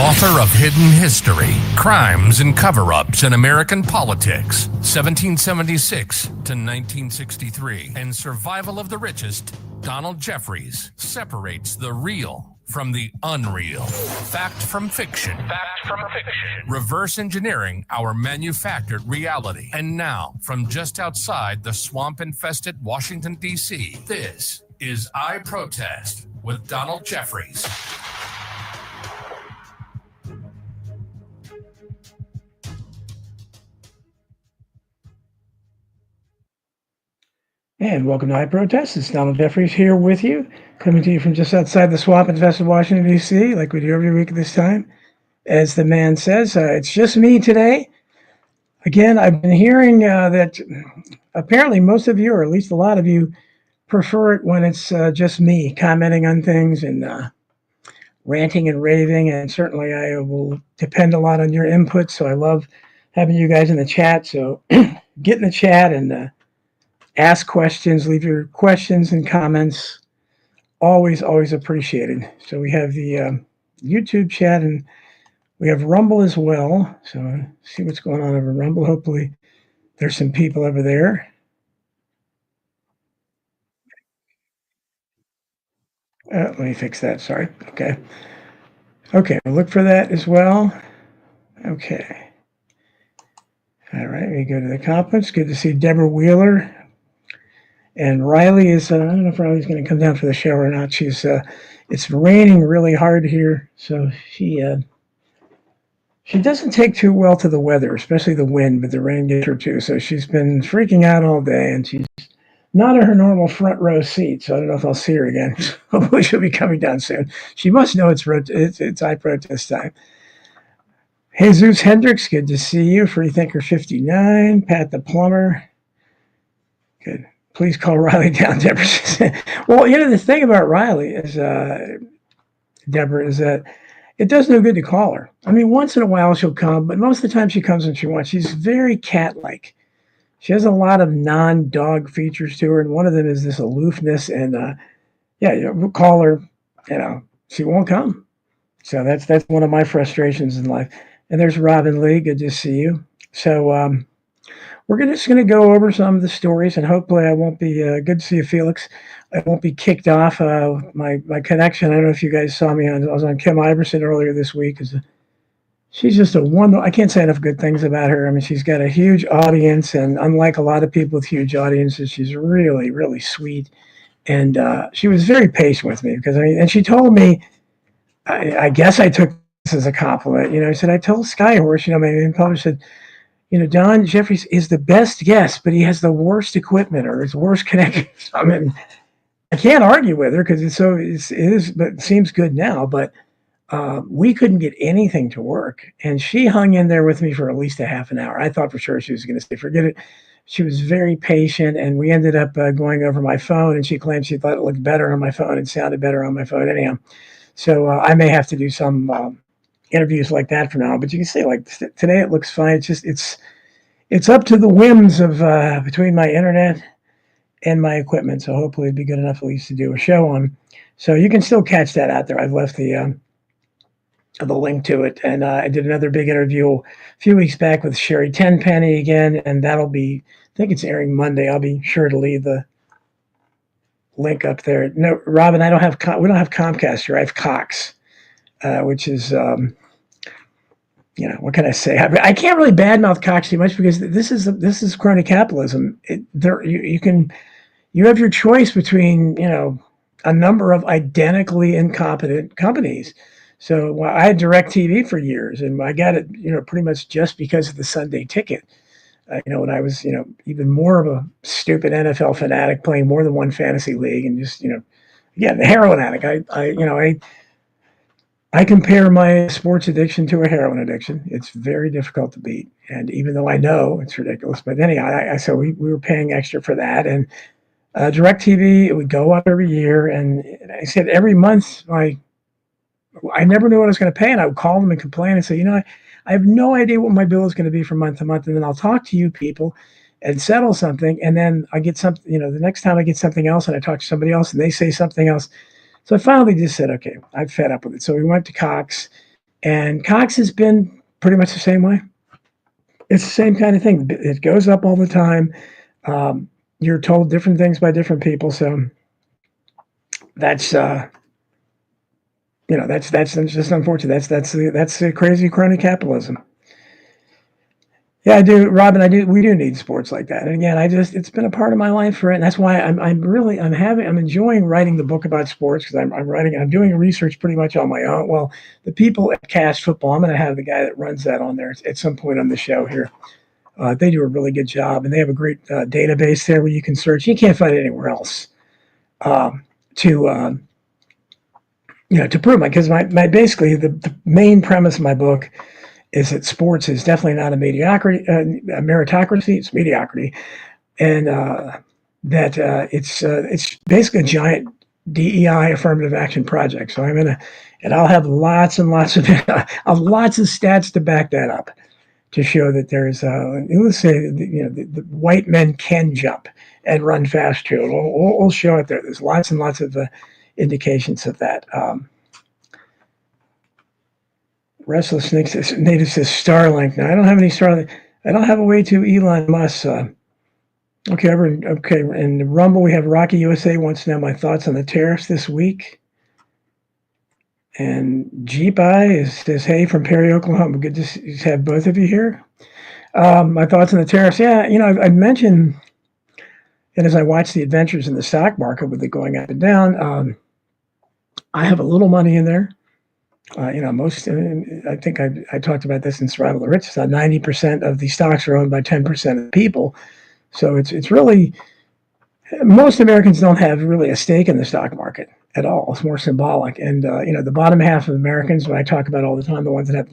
Author of Hidden History, Crimes and Cover-Ups in American Politics, 1776 to 1963, and Survival of the Richest, Donald Jeffries separates the real from the unreal. Fact from fiction. Reverse engineering our manufactured reality. And now, from just outside the swamp-infested Washington, D.C., this is I Protest with Donald Jeffries. And welcome to I Protest. It's Donald Jeffries here with you, coming to you from just outside the swamp-infested Washington, D.C., like we do every week at this time. As the man says, it's just me today. Again, I've been hearing that apparently most of you, or at least a lot of you, prefer it when it's just me commenting on things and ranting and raving, and certainly I will depend a lot on your input, so I love having you guys in the chat. So get in the chat and ask questions, leave your questions and comments. Always appreciated. So we have the YouTube chat and we have Rumble as well. So see what's going on over Rumble. Hopefully there's some people over there. Let me fix that. Sorry. Okay. We'll look for that as well. Okay. All right. We go to the conference. Good to see Deborah Wheeler. And Riley is, I don't know if Riley's going to come down for the show or not. She's, it's raining really hard here. So she doesn't take too well to the weather, especially the wind, but the rain gets her too. So she's been freaking out all day and she's not in her normal front row seat. So I don't know if I'll see her again. Hopefully she'll be coming down soon. She must know it's I Protest time. Jesus Hendricks, good to see you. Freethinker 59, Pat the Plumber. Good. Please call Riley down, Deborah. Well, the thing about Riley is, Deborah, is that it does no good to call her. I mean, once in a while she'll come, but most of the time she comes when she wants. She's very cat-like. She has a lot of non-dog features to her, and one of them is this aloofness. And we'll call her, she won't come. So that's one of my frustrations in life. And there's Robin Lee. Good to see you. So we're just going to go over some of the stories, and hopefully I won't be good to see you, Felix. I won't be kicked off my connection. I don't know if you guys saw me I was on Kim Iverson earlier this week. She's just a wonderful. I can't say enough good things about her. I mean, she's got a huge audience, and unlike a lot of people with huge audiences, she's really, really sweet. And she was very patient with me because and she told me, I guess I took this as a compliment. I said, I told Skyhorse, my main publisher, said, Don Jeffries is the best guest, but he has the worst equipment or his worst connection. I mean, I can't argue with her because but it seems good now. But we couldn't get anything to work, and she hung in there with me for at least a half an hour. I thought for sure she was going to say, "Forget it." She was very patient, and we ended up going over my phone. And she claimed she thought it looked better on my phone and sounded better on my phone. Anyhow, so I may have to do some interviews like that for now, but you can see like today it looks fine. It's up to the whims of between my internet and my equipment. So hopefully it'd be good enough at least to do a show on. So you can still catch that out there. I've left the link to it, and I did another big interview a few weeks back with Sherry Tenpenny again, and that'll be, I think it's airing Monday. I'll be sure to leave the link up there. No, Robin, we don't have Comcast here. I have Cox, which is what can I say? I can't really badmouth Cox too much because this is crony capitalism. You have your choice between a number of identically incompetent companies. So I had DirecTV for years, and I got it pretty much just because of the Sunday Ticket. When I was even more of a stupid NFL fanatic, playing more than one fantasy league, and just again the heroin addict. I compare my sports addiction to a heroin addiction. It's very difficult to beat. And even though I know it's ridiculous, but anyhow, so we were paying extra for that. And DirecTV, it would go up every year. And I said every month, I never knew what I was going to pay. And I would call them and complain and say, I have no idea what my bill is going to be from month to month. And then I'll talk to you people and settle something. And then I get something, the next time I get something else and I talk to somebody else and they say something else. So I finally just said, okay, I'm fed up with it. So we went to Cox, And Cox has been pretty much the same way. It's the same kind of thing. It goes up all the time. You're told different things by different people. So that's that's just unfortunate. That's the crazy crony capitalism. Yeah, I do, Robin. I do. We do need sports like that. And again, it's been a part of my life for it. And that's why I'm enjoying writing the book about sports because I'm doing research pretty much on my own. Well, the people at Cast Football, I'm going to have the guy that runs that on there at some point on the show here. They do a really good job, and they have a great database there where you can search. You can't find it anywhere else to to prove because my basically the main premise of my book is that sports is definitely not a meritocracy. It's mediocrity, and that it's basically a giant DEI affirmative action project. So and I'll have lots and lots of lots of stats to back that up to show that there's let's say the white men can jump and run fast too. We'll show it there. There's lots and lots of indications of that. Restless Native says Starlink. Now I don't have any Starlink. I don't have a way to Elon Musk. Okay, in Rumble we have Rocky USA wants to know my thoughts on the tariffs this week. And Jeep Eye says, hey, from Perry, Oklahoma. Good to have both of you here. My thoughts on the tariffs. Yeah, I've mentioned, and as I watch the adventures in the stock market with it going up and down, I have a little money in there. I think I talked about this in Survival of the Richest. 90% of the stocks are owned by 10% of the people. So it's really, most Americans don't have really a stake in the stock market at all. It's more symbolic. And, the bottom half of Americans, what I talk about all the time, the ones that have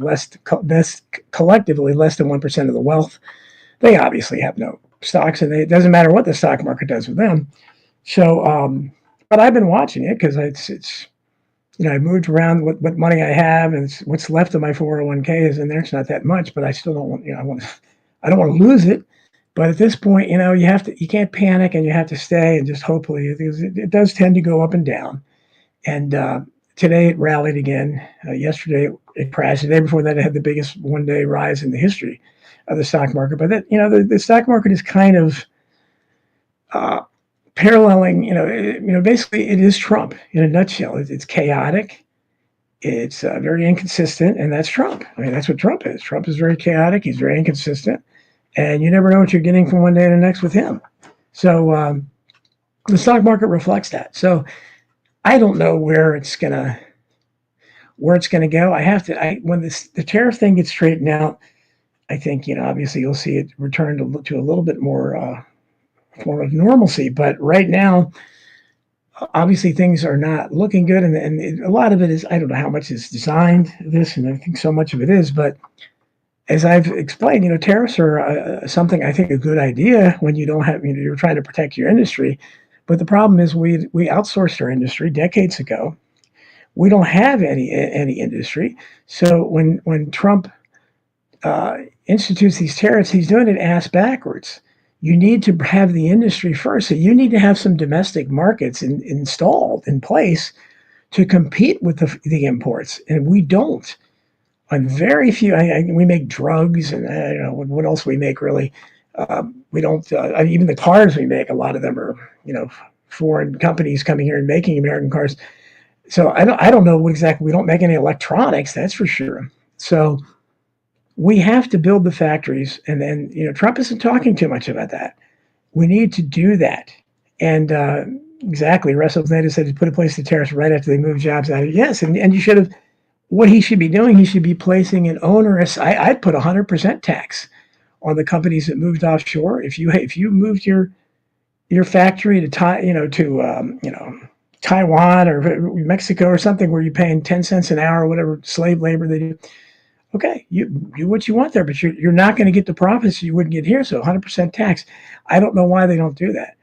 collectively less than 1% of the wealth, they obviously have no stocks, and it doesn't matter what the stock market does with them. So, but I've been watching it because it's I moved around what money I have, and what's left of my 401k is in there. It's not that much, but I still don't want, I don't want to lose it. But at this point, you can't panic, and you have to stay and just hopefully, because it does tend to go up and down. And today it rallied again. Yesterday it crashed. The day before that, it had the biggest one-day rise in the history of the stock market. But that, the stock market is kind of paralleling, basically it is Trump in a nutshell. It's chaotic. It's very inconsistent, and that's Trump. I mean, that's what Trump is. Trump is very chaotic. He's very inconsistent, and you never know what you're getting from one day to the next with him. So the stock market reflects that. So I don't know where it's gonna go. When the tariff thing gets straightened out, I think obviously you'll see it return to a little bit more form of normalcy. But right now, obviously things are not looking good, and a lot of it is, I don't know how much is designed this, and I think so much of it is. But as I've explained, tariffs are something I think a good idea when you don't have, you're trying to protect your industry. But the problem is we outsourced our industry decades ago. We don't have any industry. So when Trump institutes these tariffs, he's doing it ass backwards. You need to have the industry first. So you need to have some domestic markets installed in place to compete with the imports, and we don't. On very few, we make drugs, and I don't know what else we make really. We don't even the cars we make. A lot of them are foreign companies coming here and making American cars. So I don't know what exactly. We don't make any electronics, that's for sure. So we have to build the factories, and then Trump isn't talking too much about that. We need to do that, and exactly. Russell Nader said to put in place the tariffs right after they move jobs out. Yes, and you should have. What he should be doing, he should be placing an onerous. I'd put 100% tax on the companies that moved offshore. If you moved your factory to Taiwan or Mexico or something where you're paying 10 cents an hour or whatever slave labor they do, okay, you do what you want there, but you're not going to get the profits you wouldn't get here. So 100% tax. I don't know why they don't do that,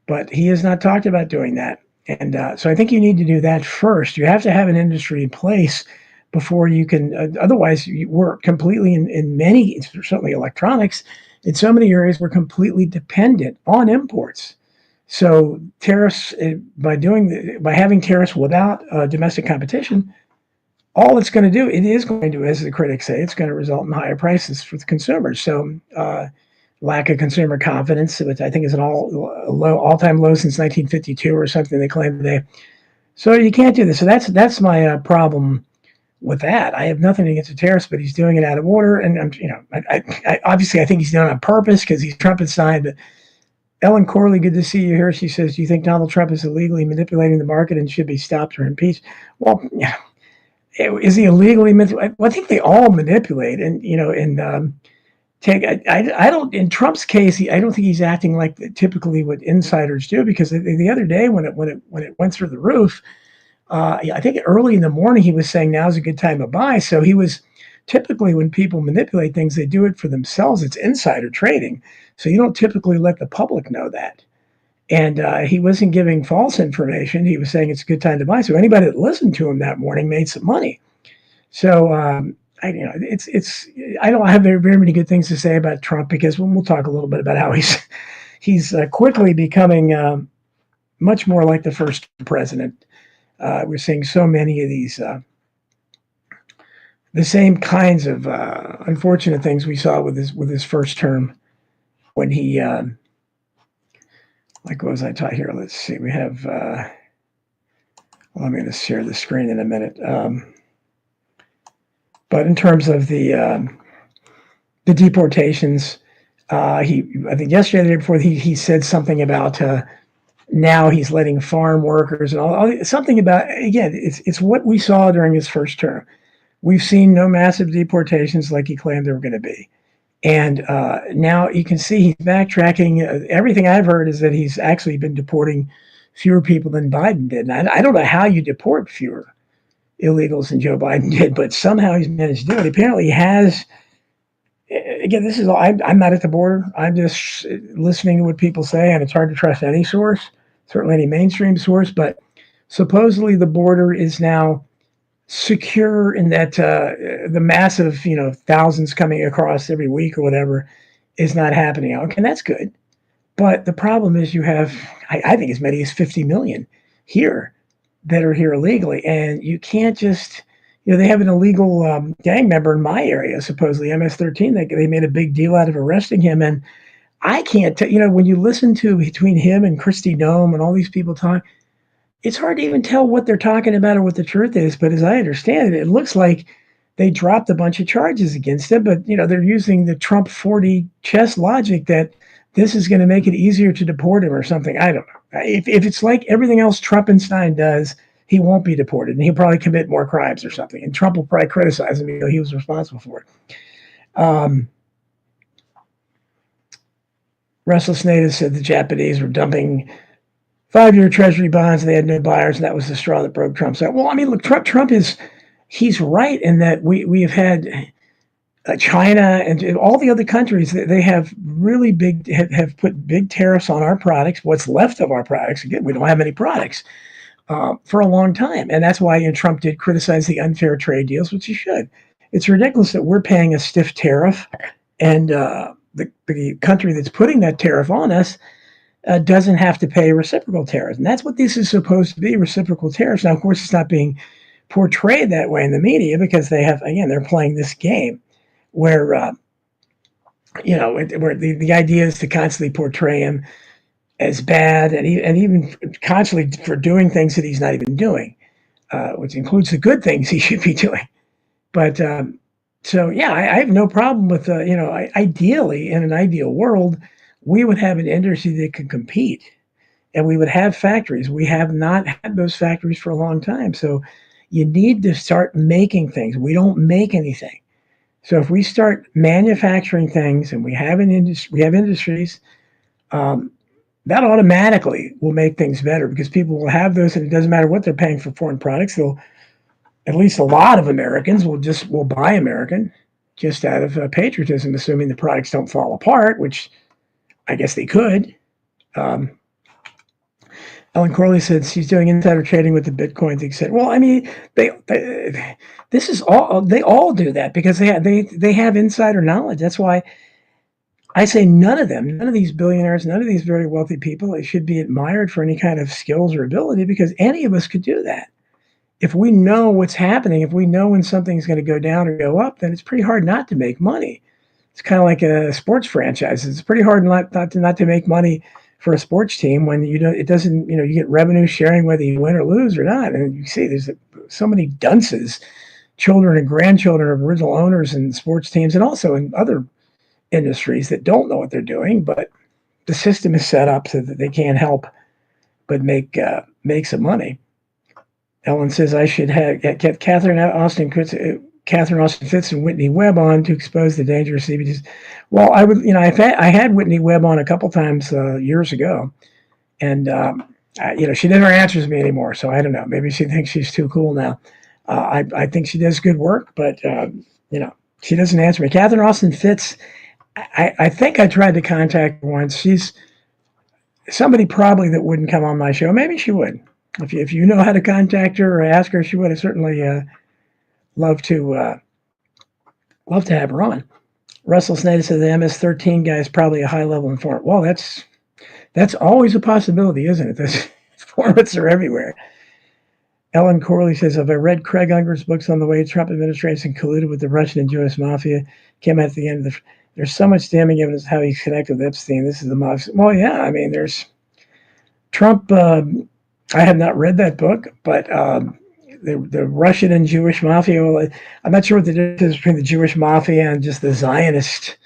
but he has not talked about doing that. And so I think you need to do that first. You have to have an industry in place before you can, otherwise we're completely in many, certainly electronics, in so many areas, we're completely dependent on imports. So tariffs, by having tariffs without domestic competition, all it's going to do, it is going to, as the critics say, it's going to result in higher prices for the consumers. So lack of consumer confidence, which I think is an all-time low since 1952 or something they claim today. So you can't do this. So that's my problem with that. I have nothing against the tariffs, but he's doing it out of order, and obviously I think he's doing it on purpose because he's Trump-inside. But Ellen Corley, good to see you here. She says, "Do you think Donald Trump is illegally manipulating the market and should be stopped or impeached?" Well, yeah, is he illegally manipulating? Well, I think they all manipulate, and take. I don't. In Trump's case, I don't think he's acting like typically what insiders do, because the other day when it went through the roof, I think early in the morning he was saying now's a good time to buy. So he was typically, when people manipulate things, they do it for themselves. It's insider trading, so you don't typically let the public know that. And he wasn't giving false information. He was saying it's a good time to buy. So anybody that listened to him that morning made some money. So it's I don't have very many good things to say about Trump, because we'll talk a little bit about how he's quickly becoming much more like the first president. We're seeing so many of these the same kinds of unfortunate things we saw with his first term, when he like, what was I taught here? Let's see. We have. Well, I'm going to share the screen in a minute. But in terms of the deportations, I think yesterday, the day before, he said something about now he's letting farm workers and all something about, again, it's what we saw during his first term. We've seen no massive deportations like he claimed there were going to be. And now you can see he's backtracking. Everything I've heard is that he's actually been deporting fewer people than Biden did. And I don't know how you deport fewer illegals than Joe Biden did, but somehow he's managed to do it. Apparently he has. Again, this is all, I'm not at the border. I'm just listening to what people say, and it's hard to trust any source, certainly any mainstream source. But supposedly the border is now secure, in that the massive, thousands coming across every week or whatever is not happening. Okay, that's good. But the problem is you have, I think, as many as 50 million here that are here illegally. And you can't just, they have an illegal gang member in my area, supposedly MS-13. They made a big deal out of arresting him. And I can't tell, when you listen to between him and Christy Nome and all these people talk, it's hard to even tell what they're talking about or what the truth is. But as I understand it, it looks like they dropped a bunch of charges against him. But, they're using the Trump 40 chess logic that this is going to make it easier to deport him or something. I don't know. If it's like everything else Trumpenstein does, he won't be deported, and he'll probably commit more crimes or something. And Trump will probably criticize him, he was responsible for it. Restless Native said the Japanese were dumping 5-year Treasury bonds, and they had no buyers, and that was the straw that broke Trump. So, well, I mean, look, Trump he's right in that we have had China and all the other countries, they have really have put big tariffs on our products, what's left of our products. Again, we don't have any products for a long time. And that's why Trump did criticize the unfair trade deals, which he should. It's ridiculous that we're paying a stiff tariff, and the country that's putting that tariff on us doesn't have to pay reciprocal tariffs. And that's what this is supposed to be, reciprocal tariffs. Now, of course, it's not being portrayed that way in the media, because they're playing this game where, where the idea is to constantly portray him as bad, and even constantly for doing things that he's not even doing, which includes the good things he should be doing. But so, yeah, I have no problem with, ideally, in an ideal world, we would have an industry that could compete, and we would have factories. We have not had those factories for a long time. So you need to start making things. We don't make anything. So if we start manufacturing things, and we have industries, that automatically will make things better, because people will have those, and it doesn't matter what they're paying for foreign products. At least a lot of Americans will buy American, just out of patriotism, assuming the products don't fall apart, which I guess they could. Ellen Corley said she's doing insider trading with the Bitcoins, etc. Well, I mean, they all do that because they have insider knowledge. That's why I say none of these billionaires, none of these very wealthy people, they should be admired for any kind of skills or ability, because any of us could do that. if we know what's happening, if we know when something's going to go down or go up, then it's pretty hard not to make money. It's kind of like a sports franchise. It's pretty hard not to make money for a sports team when it doesn't, you get revenue sharing whether you win or lose or not. And you see there's so many dunces, children and grandchildren of original owners in sports teams and also in other industries that don't know what they're doing, but the system is set up so that they can't help but make some money. Ellen says I should get Catherine Austin Fitz and Whitney Webb on to expose the dangerous CBDs. Well, I would, I had Whitney Webb on a couple times years ago, and she never answers me anymore. So I don't know. Maybe she thinks she's too cool now. I think she does good work, but she doesn't answer me. Catherine Austin Fitz. I think I tried to contact her once. She's somebody probably that wouldn't come on my show. Maybe she would. If you know how to contact her or ask her, she would have certainly love to have her on. Russell Snyder says the MS-13 guy is probably a high-level informant. Well, that's always a possibility, isn't it? Those informants are everywhere. Ellen Corley says, have I read Craig Unger's books on the way Trump administration colluded with the Russian and Jewish mafia? Came out at the end of there's so much damning evidence how he's connected with Epstein. This is the mafia. Well, yeah, I mean, there's Trump. I have not read that book, but the Russian and Jewish mafia. Well, I'm not sure what the difference is between the Jewish mafia and just the Zionist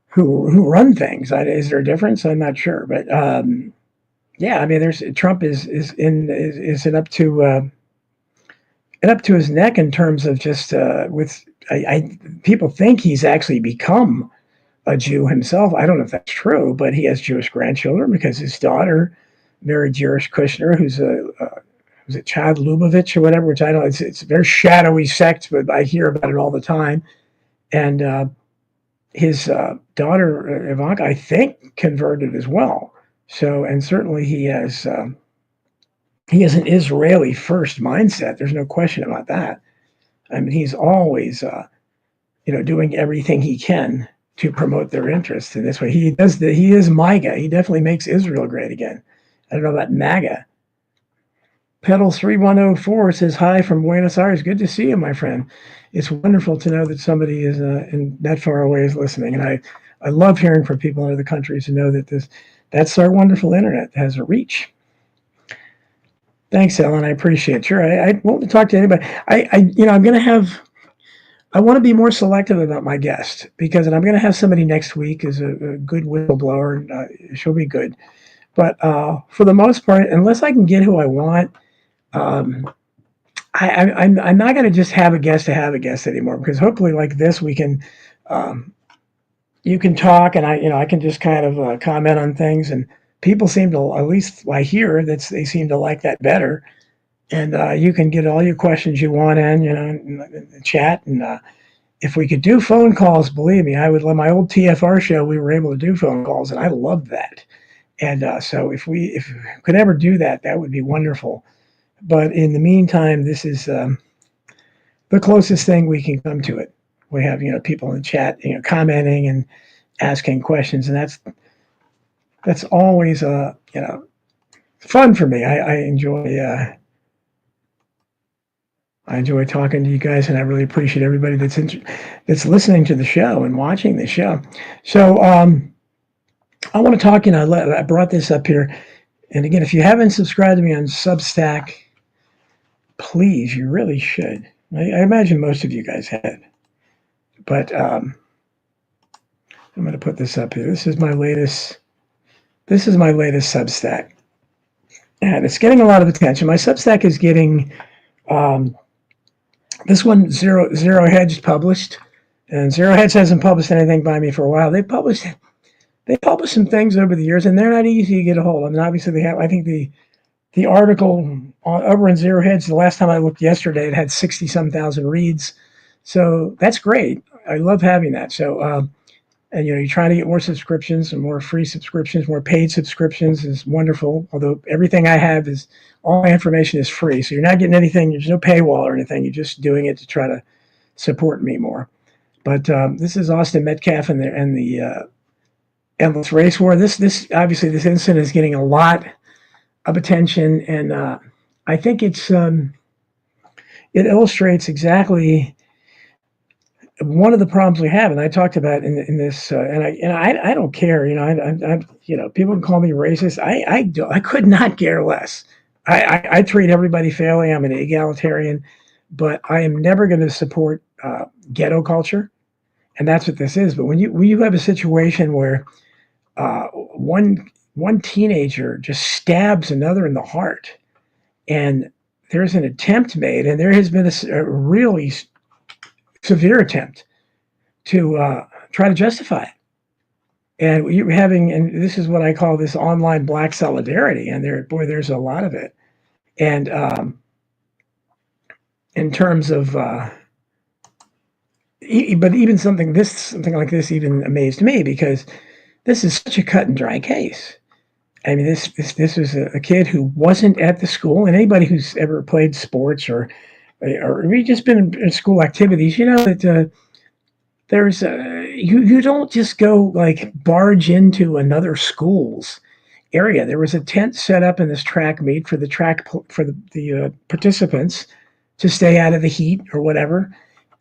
who run things. Is there a difference? I'm not sure, but yeah, I mean, Trump is up to his neck in terms of just with. People think he's actually become a Jew himself. I don't know if that's true, but he has Jewish grandchildren because his daughter married Jared Kushner, who's was it Chad Lubavitch or whatever, which I don't know. It's a very shadowy sect, but I hear about it all the time. And his daughter, Ivanka, I think, converted as well. So, and certainly he has an Israeli first mindset. There's no question about that. I mean, he's always, doing everything he can to promote their interests in this way. He is MAGA. He definitely makes Israel great again. I don't know about MAGA. Pedal 3104 says, hi from Buenos Aires. Good to see you, my friend. It's wonderful to know that somebody is in that far away is listening. And I love hearing from people in other countries to know that that's our wonderful internet. It has a reach. Thanks, Ellen. I appreciate it. Sure. I won't talk to anybody. I want to be more selective about my guest because I'm going to have somebody next week who's a good whistleblower. She'll be good. But for the most part, unless I can get who I want, I'm not going to just have a guest to have a guest anymore, because hopefully like this, we can, you can talk and I can just kind of comment on things, and people seem to, at least I hear that they seem to like that better. And you can get all your questions you want in the chat. And if we could do phone calls, believe me, I would love my old TFR show. We were able to do phone calls and I loved that. And so if we could ever do that, that would be wonderful. But in the meantime, this is the closest thing we can come to it. We have, people in the chat, commenting and asking questions. And that's always, fun for me. I enjoy talking to you guys, and I really appreciate everybody that's listening to the show and watching the show. So I want to talk, I brought this up here. And again, if you haven't subscribed to me on Substack, please, you really should. I imagine most of you guys have. But I'm going to put this up here. This is my latest Substack. And it's getting a lot of attention. My Substack is getting... this one, Zero Hedge published, and Zero Hedge hasn't published anything by me for a while. They published some things over the years, and they're not easy to get a hold of. I mean, obviously they have. I think the article over in Zero Hedge, the last time I looked yesterday, it had 60-some thousand reads. So that's great. I love having that. So and you're trying to get more subscriptions and more free subscriptions, more paid subscriptions is wonderful. Although everything I have is, all my information is free. So you're not getting anything. There's no paywall or anything. You're just doing it to try to support me more. But this is Austin Metcalf and the endless race war. This obviously, this incident is getting a lot of attention. And I think it's, it illustrates exactly one of the problems we have, and I talked about in this, and I don't care, people can call me racist. I could not care less. I treat everybody fairly. I'm an egalitarian, but I am never going to support ghetto culture, and that's what this is. But when you have a situation where one teenager just stabs another in the heart, and there's an attempt made, and there has been a really severe attempt to try to justify it. And you're having, and this is what I call this online black solidarity, and there's a lot of it. And in terms of, but even something like this even amazed me because this is such a cut and dry case. I mean, this was a kid who wasn't at the school, and anybody who's ever played sports or we just been in school activities, you know that there's you don't just go like barge into another school's area. There was a tent set up in this track meet for the participants to stay out of the heat or whatever,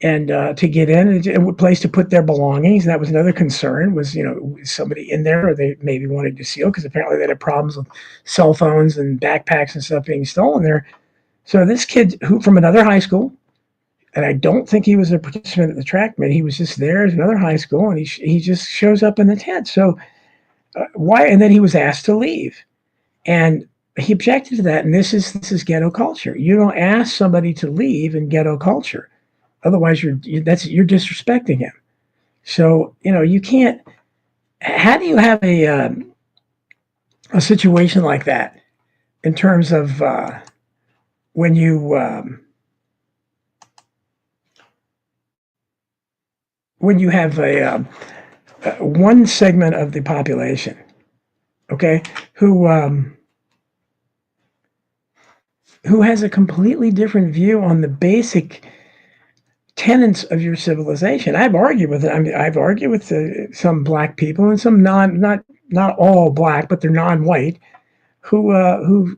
and to get in, and a place to put their belongings. And that was another concern was somebody in there, or they maybe wanted to steal because apparently they had problems with cell phones and backpacks and stuff being stolen there. So this kid who from another high school, and I don't think he was a participant at the track meet. He was just there at another high school, and he just shows up in the tent. So why? And then he was asked to leave, and he objected to that. And this is ghetto culture. You don't ask somebody to leave in ghetto culture, otherwise you're disrespecting him. So you can't. How do you have a situation like that in terms of when you have a one segment of the population, okay, who has a completely different view on the basic tenets of your civilization. I've argued with it. I mean, I've argued with some black people and some not all black, but they're non-white, who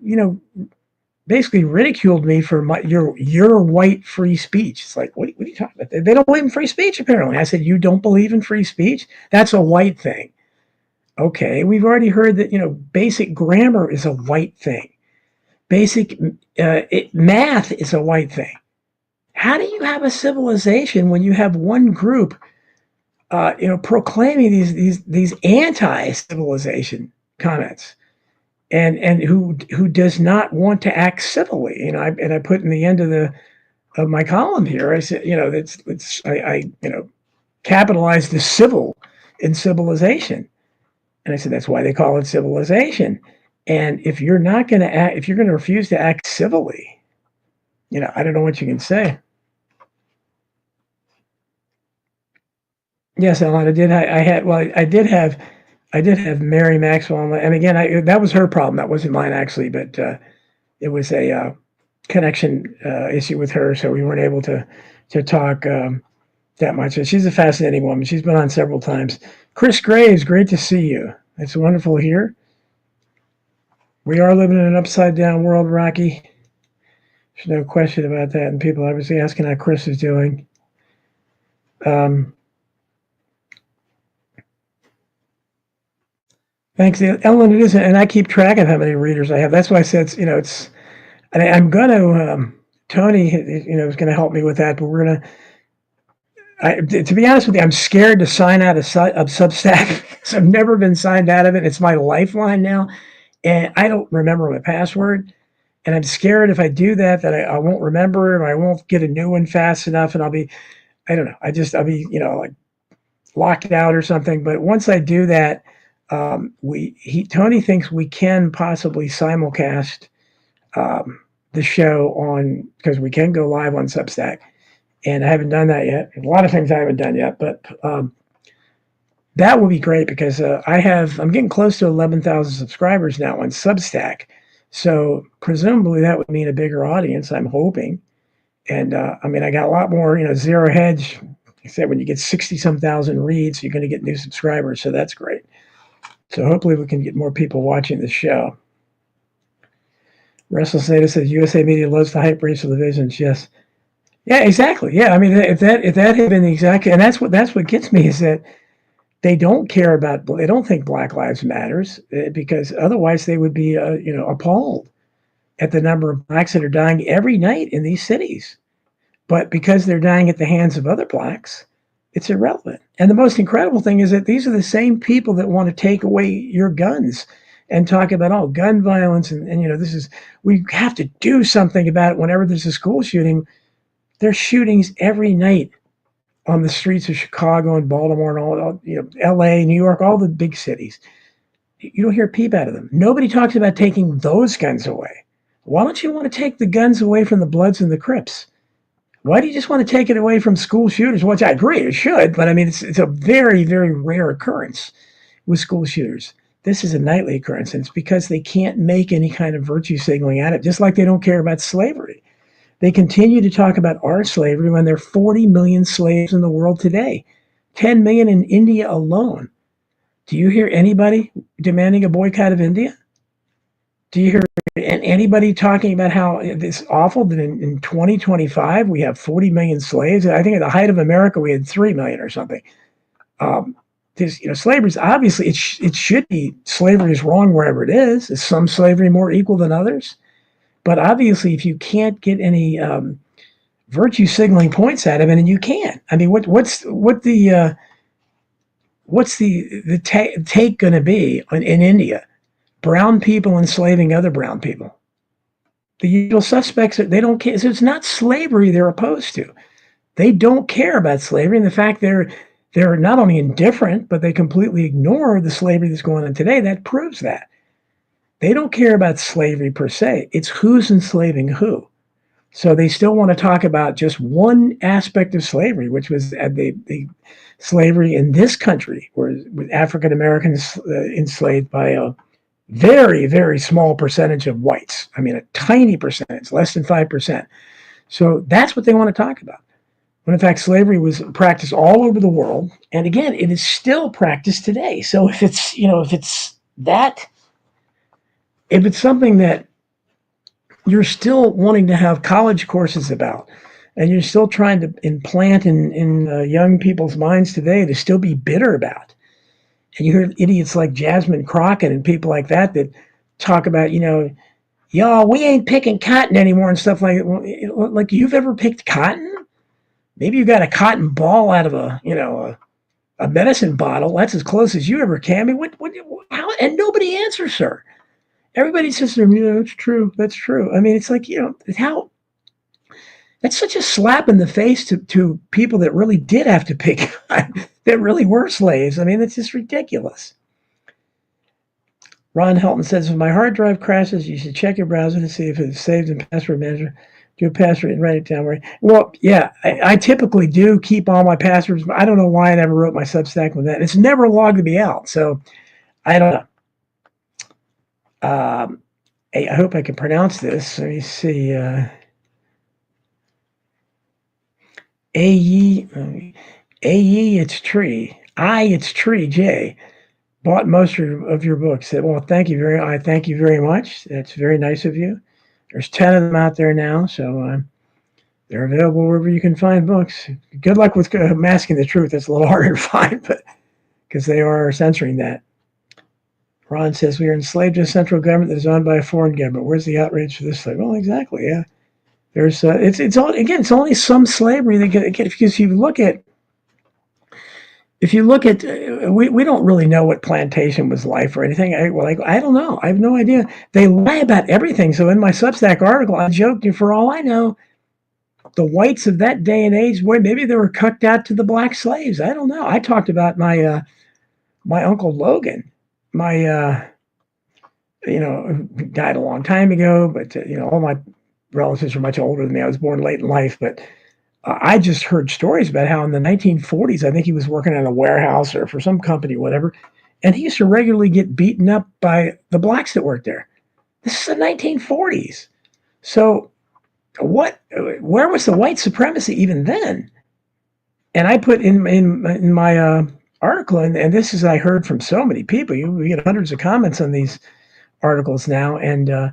basically ridiculed me for your white free speech. It's like, what are you talking about? They don't believe in free speech, apparently. I said, you don't believe in free speech? That's a white thing. Okay, we've already heard that, basic grammar is a white thing. Basic math is a white thing. How do you have a civilization when you have one group, proclaiming these anti-civilization comments, and who does not want to act civilly? I put in the end of my column here. I said, I capitalized the civil in civilization, and I said that's why they call it civilization. And if you're not going to act, if you're going to refuse to act civilly, I don't know what you can say. Yes, Ellen, I did. I did have Mary Maxwell, and again, that was her problem. That wasn't mine actually, but it was a connection issue with her, so we weren't able to talk that much. And she's a fascinating woman. She's been on several times. Chris Graves, great to see you. It's wonderful here. We are living in an upside down world, Rocky. There's no question about that. And people obviously asking how Chris is doing. Thanks, Ellen. It is, and I keep track of how many readers I have. That's why I said it's. And I'm going to. Tony, is going to help me with that, but we're going to. To be honest with you, I'm scared to sign out of Substack because I've never been signed out of it. It's my lifeline now, and I don't remember my password. And I'm scared if I do that I won't remember it, or I won't get a new one fast enough, and I'll be, I don't know, I'll be, like locked out or something. But once I do that, Tony thinks we can possibly simulcast the show on, because we can go live on Substack, and I haven't done that yet. A lot of things I haven't done yet, but that will be great because I'm getting close to 11,000 subscribers now on Substack. So presumably that would mean a bigger audience, I'm hoping. And I got a lot more, Zero Hedge. I said when you get 60-some thousand reads, you're going to get new subscribers. So that's great. So hopefully we can get more people watching the show. Restless Native says USA media loves to hype racial divisions. Yes. Yeah, exactly. Yeah, I mean, if that had been the exact, and that's what gets me is that they don't think Black Lives Matters because otherwise they would be appalled at the number of blacks that are dying every night in these cities. But because they're dying at the hands of other blacks, it's irrelevant. And the most incredible thing is that these are the same people that want to take away your guns and talk about gun violence and this is we have to do something about it whenever there's a school shooting. There's shootings every night on the streets of Chicago and Baltimore and all LA, New York, all the big cities. You don't hear a peep out of them. Nobody talks about taking those guns away. Why don't you want to take the guns away from the Bloods and the Crips? Why do you just want to take it away from school shooters? Which I agree, it should, but I mean, it's a very, very rare occurrence with school shooters. This is a nightly occurrence, and it's because they can't make any kind of virtue signaling out of it, just like they don't care about slavery. They continue to talk about our slavery when there are 40 million slaves in the world today, 10 million in India alone. Do you hear anybody demanding a boycott of India? Do you hear anybody talking about how it's awful that in 2025 we have 40 million slaves? I think at the height of America we had 3 million or something. Um, slavery is obviously it should be slavery is wrong wherever it is. Is some slavery more equal than others? But obviously, if you can't get any virtue signaling points out of it, and you can't. I mean, what's the take going to be in India? Brown people enslaving other brown people. The usual suspects, they don't care. So it's not slavery they're opposed to. They don't care about slavery. And the fact they're not only indifferent, but they completely ignore the slavery that's going on today, that proves that. They don't care about slavery per se. It's who's enslaving who. So they still want to talk about just one aspect of slavery, which was the slavery in this country, where African Americans enslaved by a very, very small percentage of whites. I mean, a tiny percentage, less than 5%. So that's what they want to talk about. When in fact, slavery was practiced all over the world. And again, it is still practiced today. So if it's something that you're still wanting to have college courses about, and you're still trying to implant in young people's minds today to still be bitter about, and you hear idiots like Jasmine Crockett and people like that talk about, y'all, we ain't picking cotton anymore and stuff like that. Well, like you've ever picked cotton? Maybe you got a cotton ball out of a medicine bottle. That's as close as you ever can. I mean, how? And nobody answers her. Everybody says to them, that's true. That's true. I mean, it's like, how that's such a slap in the face to people that really did have to pick, that really were slaves. I mean, it's just ridiculous. Ron Helton says, if my hard drive crashes, you should check your browser to see if it's saved in password manager. Do a password and write it down. Well, yeah, I typically do keep all my passwords, but I don't know why I never wrote my Substack with that. It's never logged me out, so I don't know. I hope I can pronounce this. Let me see. A-E, it's tree. It's tree, J. Bought most of your books. Said, well, I thank you very much. That's very nice of you. There's 10 of them out there now, so they're available wherever you can find books. Good luck with masking the truth. That's a little harder to find, but because they are censoring that. Ron says, we are enslaved to a central government that is owned by a foreign government. Where's the outrage for this? Well, exactly, yeah. There's it's only some slavery that get because if you look at we don't really know what plantation was like or anything. I don't know. I have no idea. They lie about everything. So in my Substack article, I joked, for all I know, the whites of that day and age, maybe they were cucked out to the black slaves. I don't know. I talked about my Uncle Logan, my who died a long time ago, but all my relatives are much older than me. I was born late in life, but I just heard stories about how in the 1940s, I think he was working at a warehouse or for some company, whatever, and he used to regularly get beaten up by the blacks that worked there. This is the 1940s. So where was the white supremacy even then? And I put in my article, and this is I heard from so many people. We get hundreds of comments on these articles now, and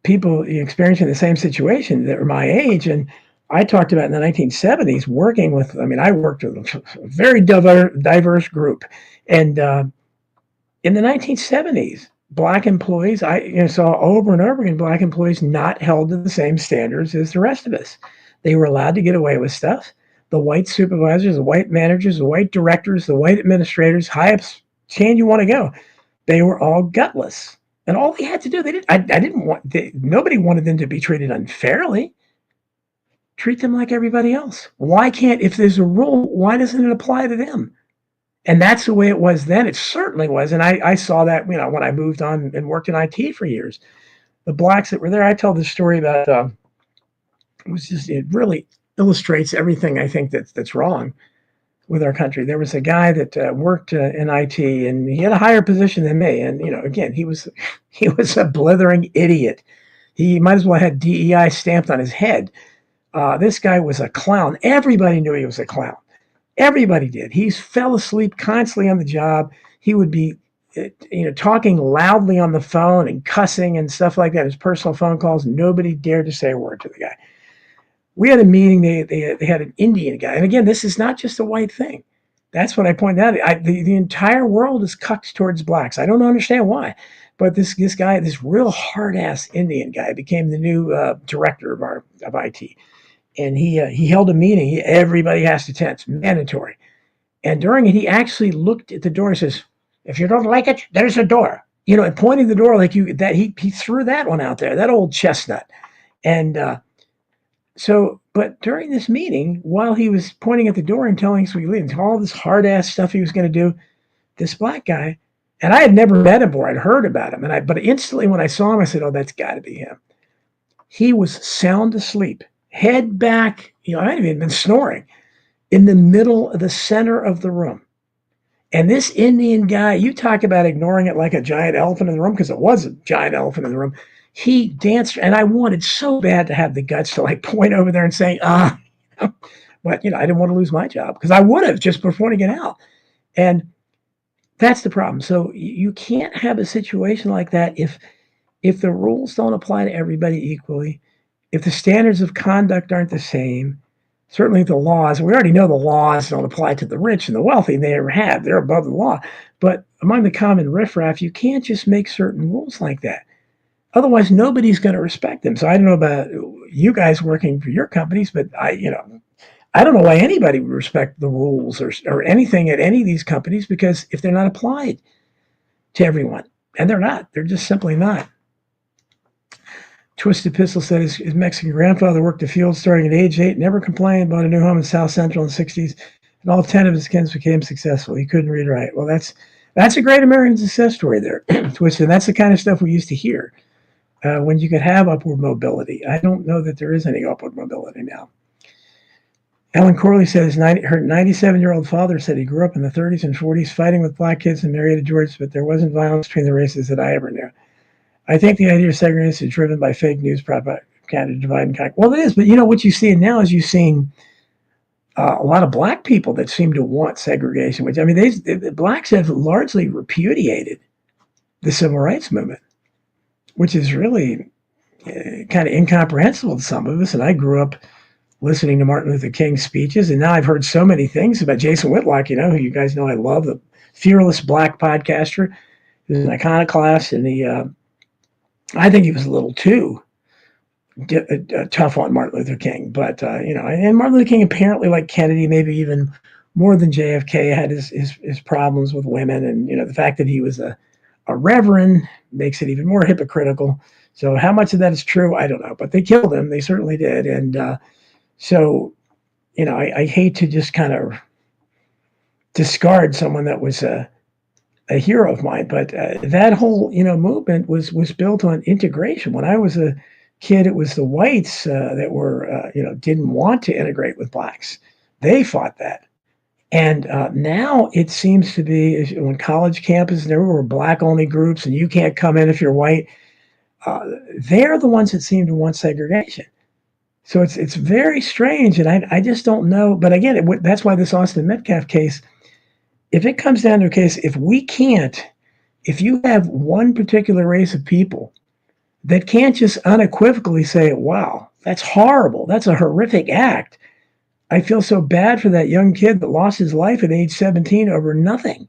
people experiencing the same situation that are my age. And I talked about in the 1970s working with, I worked with a very diverse group. And in the 1970s, black employees, I saw over and over again black employees not held to the same standards as the rest of us. They were allowed to get away with stuff. The white supervisors, the white managers, the white directors, the white administrators, high ups, chain you want to go, they were all gutless. And all they had to do, I didn't want, nobody wanted them to be treated unfairly. Treat them like everybody else. Why can't, if there's a rule, why doesn't it apply to them? And that's the way it was then. It certainly was. And I saw that, when I moved on and worked in IT for years. The blacks that were there, I tell this story about, it really illustrates everything I think that's wrong with our country. There was a guy that worked in IT, and he had a higher position than me. And, again, he was a blithering idiot. He might as well have had DEI stamped on his head. This guy was a clown. Everybody knew he was a clown. Everybody did. He fell asleep constantly on the job. He would be, talking loudly on the phone and cussing and stuff like that. His personal phone calls. Nobody dared to say a word to the guy. We had a meeting. They had an Indian guy, and again, this is not just a white thing. That's what I pointed out. The entire world is cucked towards blacks. I don't understand why, but this guy, this real hard ass Indian guy, became the new director of IT. And he held a meeting. Everybody has to attend. It's mandatory. And during it, he actually looked at the door and says, "If you don't like it, there's a door." And pointing the door like he threw that one out there, that old chestnut. And but during this meeting, while he was pointing at the door and telling us we leave, all this hard ass stuff he was going to do, this black guy, and I had never met him before, I'd heard about him, but instantly when I saw him, I said, "Oh, that's got to be him." He was sound asleep. Head back, I hadn't even been snoring, in the middle of the center of the room. And this Indian guy, you talk about ignoring it like a giant elephant in the room, because it was a giant elephant in the room. He danced, and I wanted so bad to have the guts to point over there and say, but I didn't want to lose my job, because I would have just before pointing it out. And that's the problem. So you can't have a situation like that if the rules don't apply to everybody equally. If the standards of conduct aren't the same, certainly the laws, we already know the laws don't apply to the rich and the wealthy. They never have. They're above the law. But among the common riffraff, you can't just make certain rules like that. Otherwise, nobody's going to respect them. So I don't know about you guys working for your companies, but I don't know why anybody would respect the rules or anything at any of these companies, because if they're not applied to everyone, and they're not, they're just simply not. Twisted Pistol said his Mexican grandfather worked the field starting at age 8, never complained, bought a new home in South Central in the 60s, and all 10 of his kids became successful. He couldn't read or write. Well, that's a great American success story there, Twisted. That's the kind of stuff we used to hear when you could have upward mobility. I don't know that there is any upward mobility now. Ellen Corley said her 97-year-old father said he grew up in the 30s and 40s fighting with black kids in Marietta, Georgia, but there wasn't violence between the races that I ever knew. I think the idea of segregation is driven by fake news propaganda, divide and conquer. Well, it is, but what you're seeing now is you're seeing a lot of black people that seem to want segregation, which, the blacks have largely repudiated the civil rights movement, which is really kind of incomprehensible to some of us. And I grew up listening to Martin Luther King's speeches, and now I've heard so many things about Jason Whitlock, who you guys know I love, the fearless black podcaster, who's an iconoclast, and I think he was a little too tough on Martin Luther King, but and Martin Luther King, apparently, like Kennedy, maybe even more than JFK, had his problems with women, and the fact that he was a reverend makes it even more hypocritical. So how much of that is true, I don't know, but they killed him. They certainly did, and so I hate to just kind of discard someone that was a hero of mine, but that whole movement was built on integration. When I was a kid, it was the whites that were didn't want to integrate with blacks. They fought that, and now it seems to be when college campuses there were black only groups, and you can't come in if you're white. They're the ones that seem to want segregation. So it's very strange, and I just don't know. But again, that's why this Austin Metcalf case. If it comes down to a case, if you have one particular race of people that can't just unequivocally say, wow, That's horrible. That's a horrific act. I feel so bad for that young kid that lost his life at age 17 over nothing.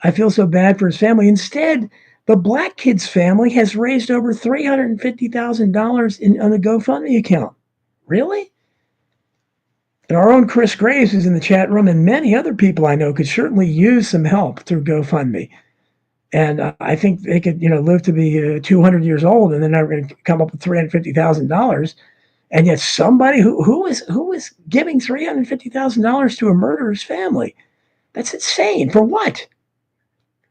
I feel so bad for his family. Instead, the black kid's family has raised over $350,000 on a GoFundMe account. Really? And our own Chris Graves is in the chat room, and many other people I know could certainly use some help through GoFundMe. And I think they could, live to be 200 years old, and they're never going to come up with $350,000. And yet, somebody who is giving $350,000 to a murderer's family? That's insane. For what?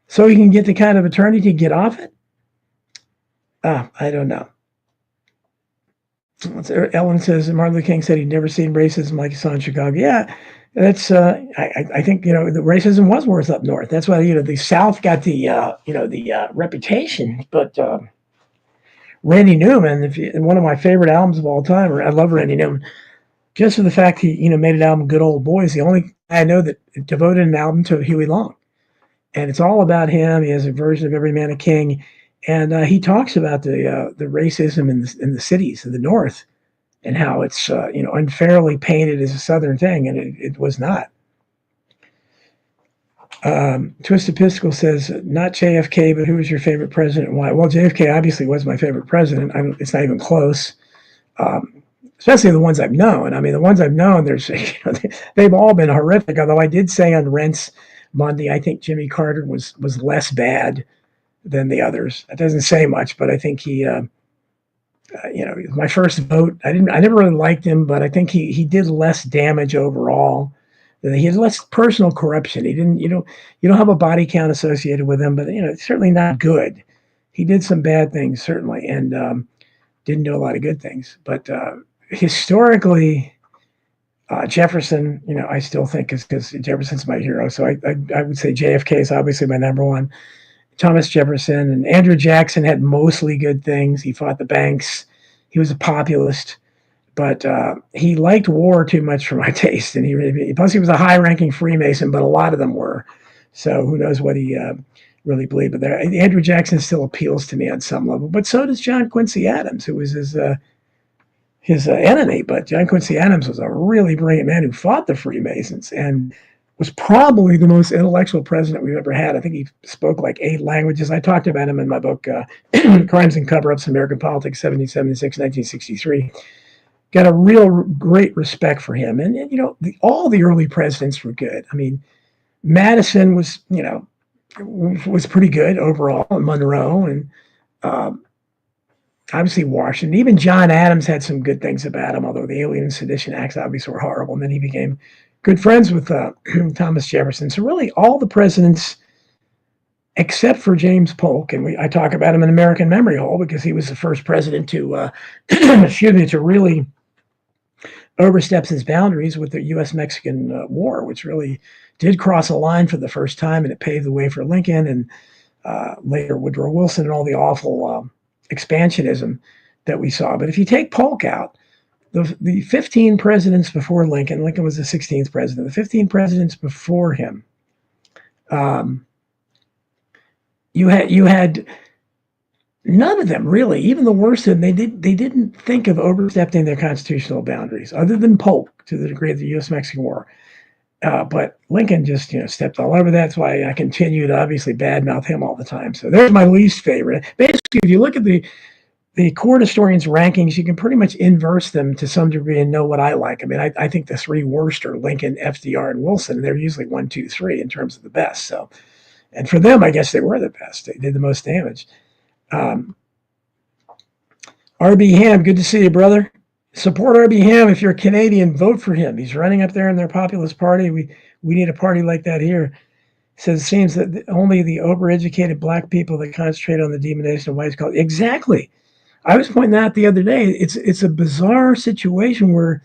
So he can get the kind of attorney to get off it? I don't know. Ellen says Martin Luther King said he'd never seen racism like he saw in Chicago. Yeah, that's. I think the racism was worse up north. That's why the South got the reputation. But Randy Newman, one of my favorite albums of all time, I love Randy Newman, just for the fact he made an album, Good Old Boys. The only guy I know that devoted an album to Huey Long, and it's all about him. He has a version of Every Man a King. And he talks about the racism in the cities of the North, and how it's unfairly painted as a Southern thing, and it was not. Twisted Pisticle says not JFK, but who was your favorite president and why? Well, JFK obviously was my favorite president. It's not even close. Especially the ones I've known. I mean, the ones I've known, they've all been horrific. Although I did say on Rents Monday, I think Jimmy Carter was less bad than the others. That doesn't say much, but I think he, my first vote, I never really liked him, but I think he did less damage overall. He had less personal corruption. He didn't, you don't have a body count associated with him, but it's certainly not good. He did some bad things certainly, and didn't do a lot of good things. But historically, Jefferson, I still think because Jefferson's my hero. So I would say JFK is obviously my number one. Thomas Jefferson and Andrew Jackson had mostly good things. He fought the banks. He was a populist, but he liked war too much for my taste. And plus he was a high-ranking Freemason, but a lot of them were. So who knows what he really believed. But Andrew Jackson still appeals to me on some level. But so does John Quincy Adams, who was his enemy. But John Quincy Adams was a really brilliant man who fought the Freemasons and was probably the most intellectual president we've ever had. I think he spoke like 8 languages. I talked about him in my book, Crimes and Cover-Ups, American Politics, 1776, 1963. Got a real great respect for him. And all the early presidents were good. I mean, Madison was pretty good overall, and Monroe, and obviously Washington. Even John Adams had some good things about him, although the Alien and Sedition Acts obviously were horrible. And then he became good friends with Thomas Jefferson. So really all the presidents, except for James Polk, and I talk about him in American Memory Hole because he was the first president to, to really overstep his boundaries with the U.S.-Mexican War, which really did cross a line for the first time, and it paved the way for Lincoln and later Woodrow Wilson and all the awful expansionism that we saw. But if you take Polk out, the 15 presidents before Lincoln was the 16th president, the 15 presidents before him, you had none of them really, even the worst of them, they didn't think of overstepping their constitutional boundaries, other than Polk to the degree of the U.S.-Mexican War. But Lincoln just stepped all over that. That's why I continue to obviously badmouth him all the time. So there's my least favorite. Basically, if you look at the court historians' rankings, you can pretty much inverse them to some degree and know what I like. I mean, I think the 3 worst are Lincoln, FDR, and Wilson. They're usually 1, 2, 3 in terms of the best. So, and for them, I guess they were the best. They did the most damage. R.B. Ham, good to see you, brother. Support R.B. Ham if you're Canadian. Vote for him. He's running up there in their populist party. We need a party like that here. Says it seems that only the overeducated black people that concentrate on the demonization of whites culture. Exactly. I was pointing out the other day, it's a bizarre situation where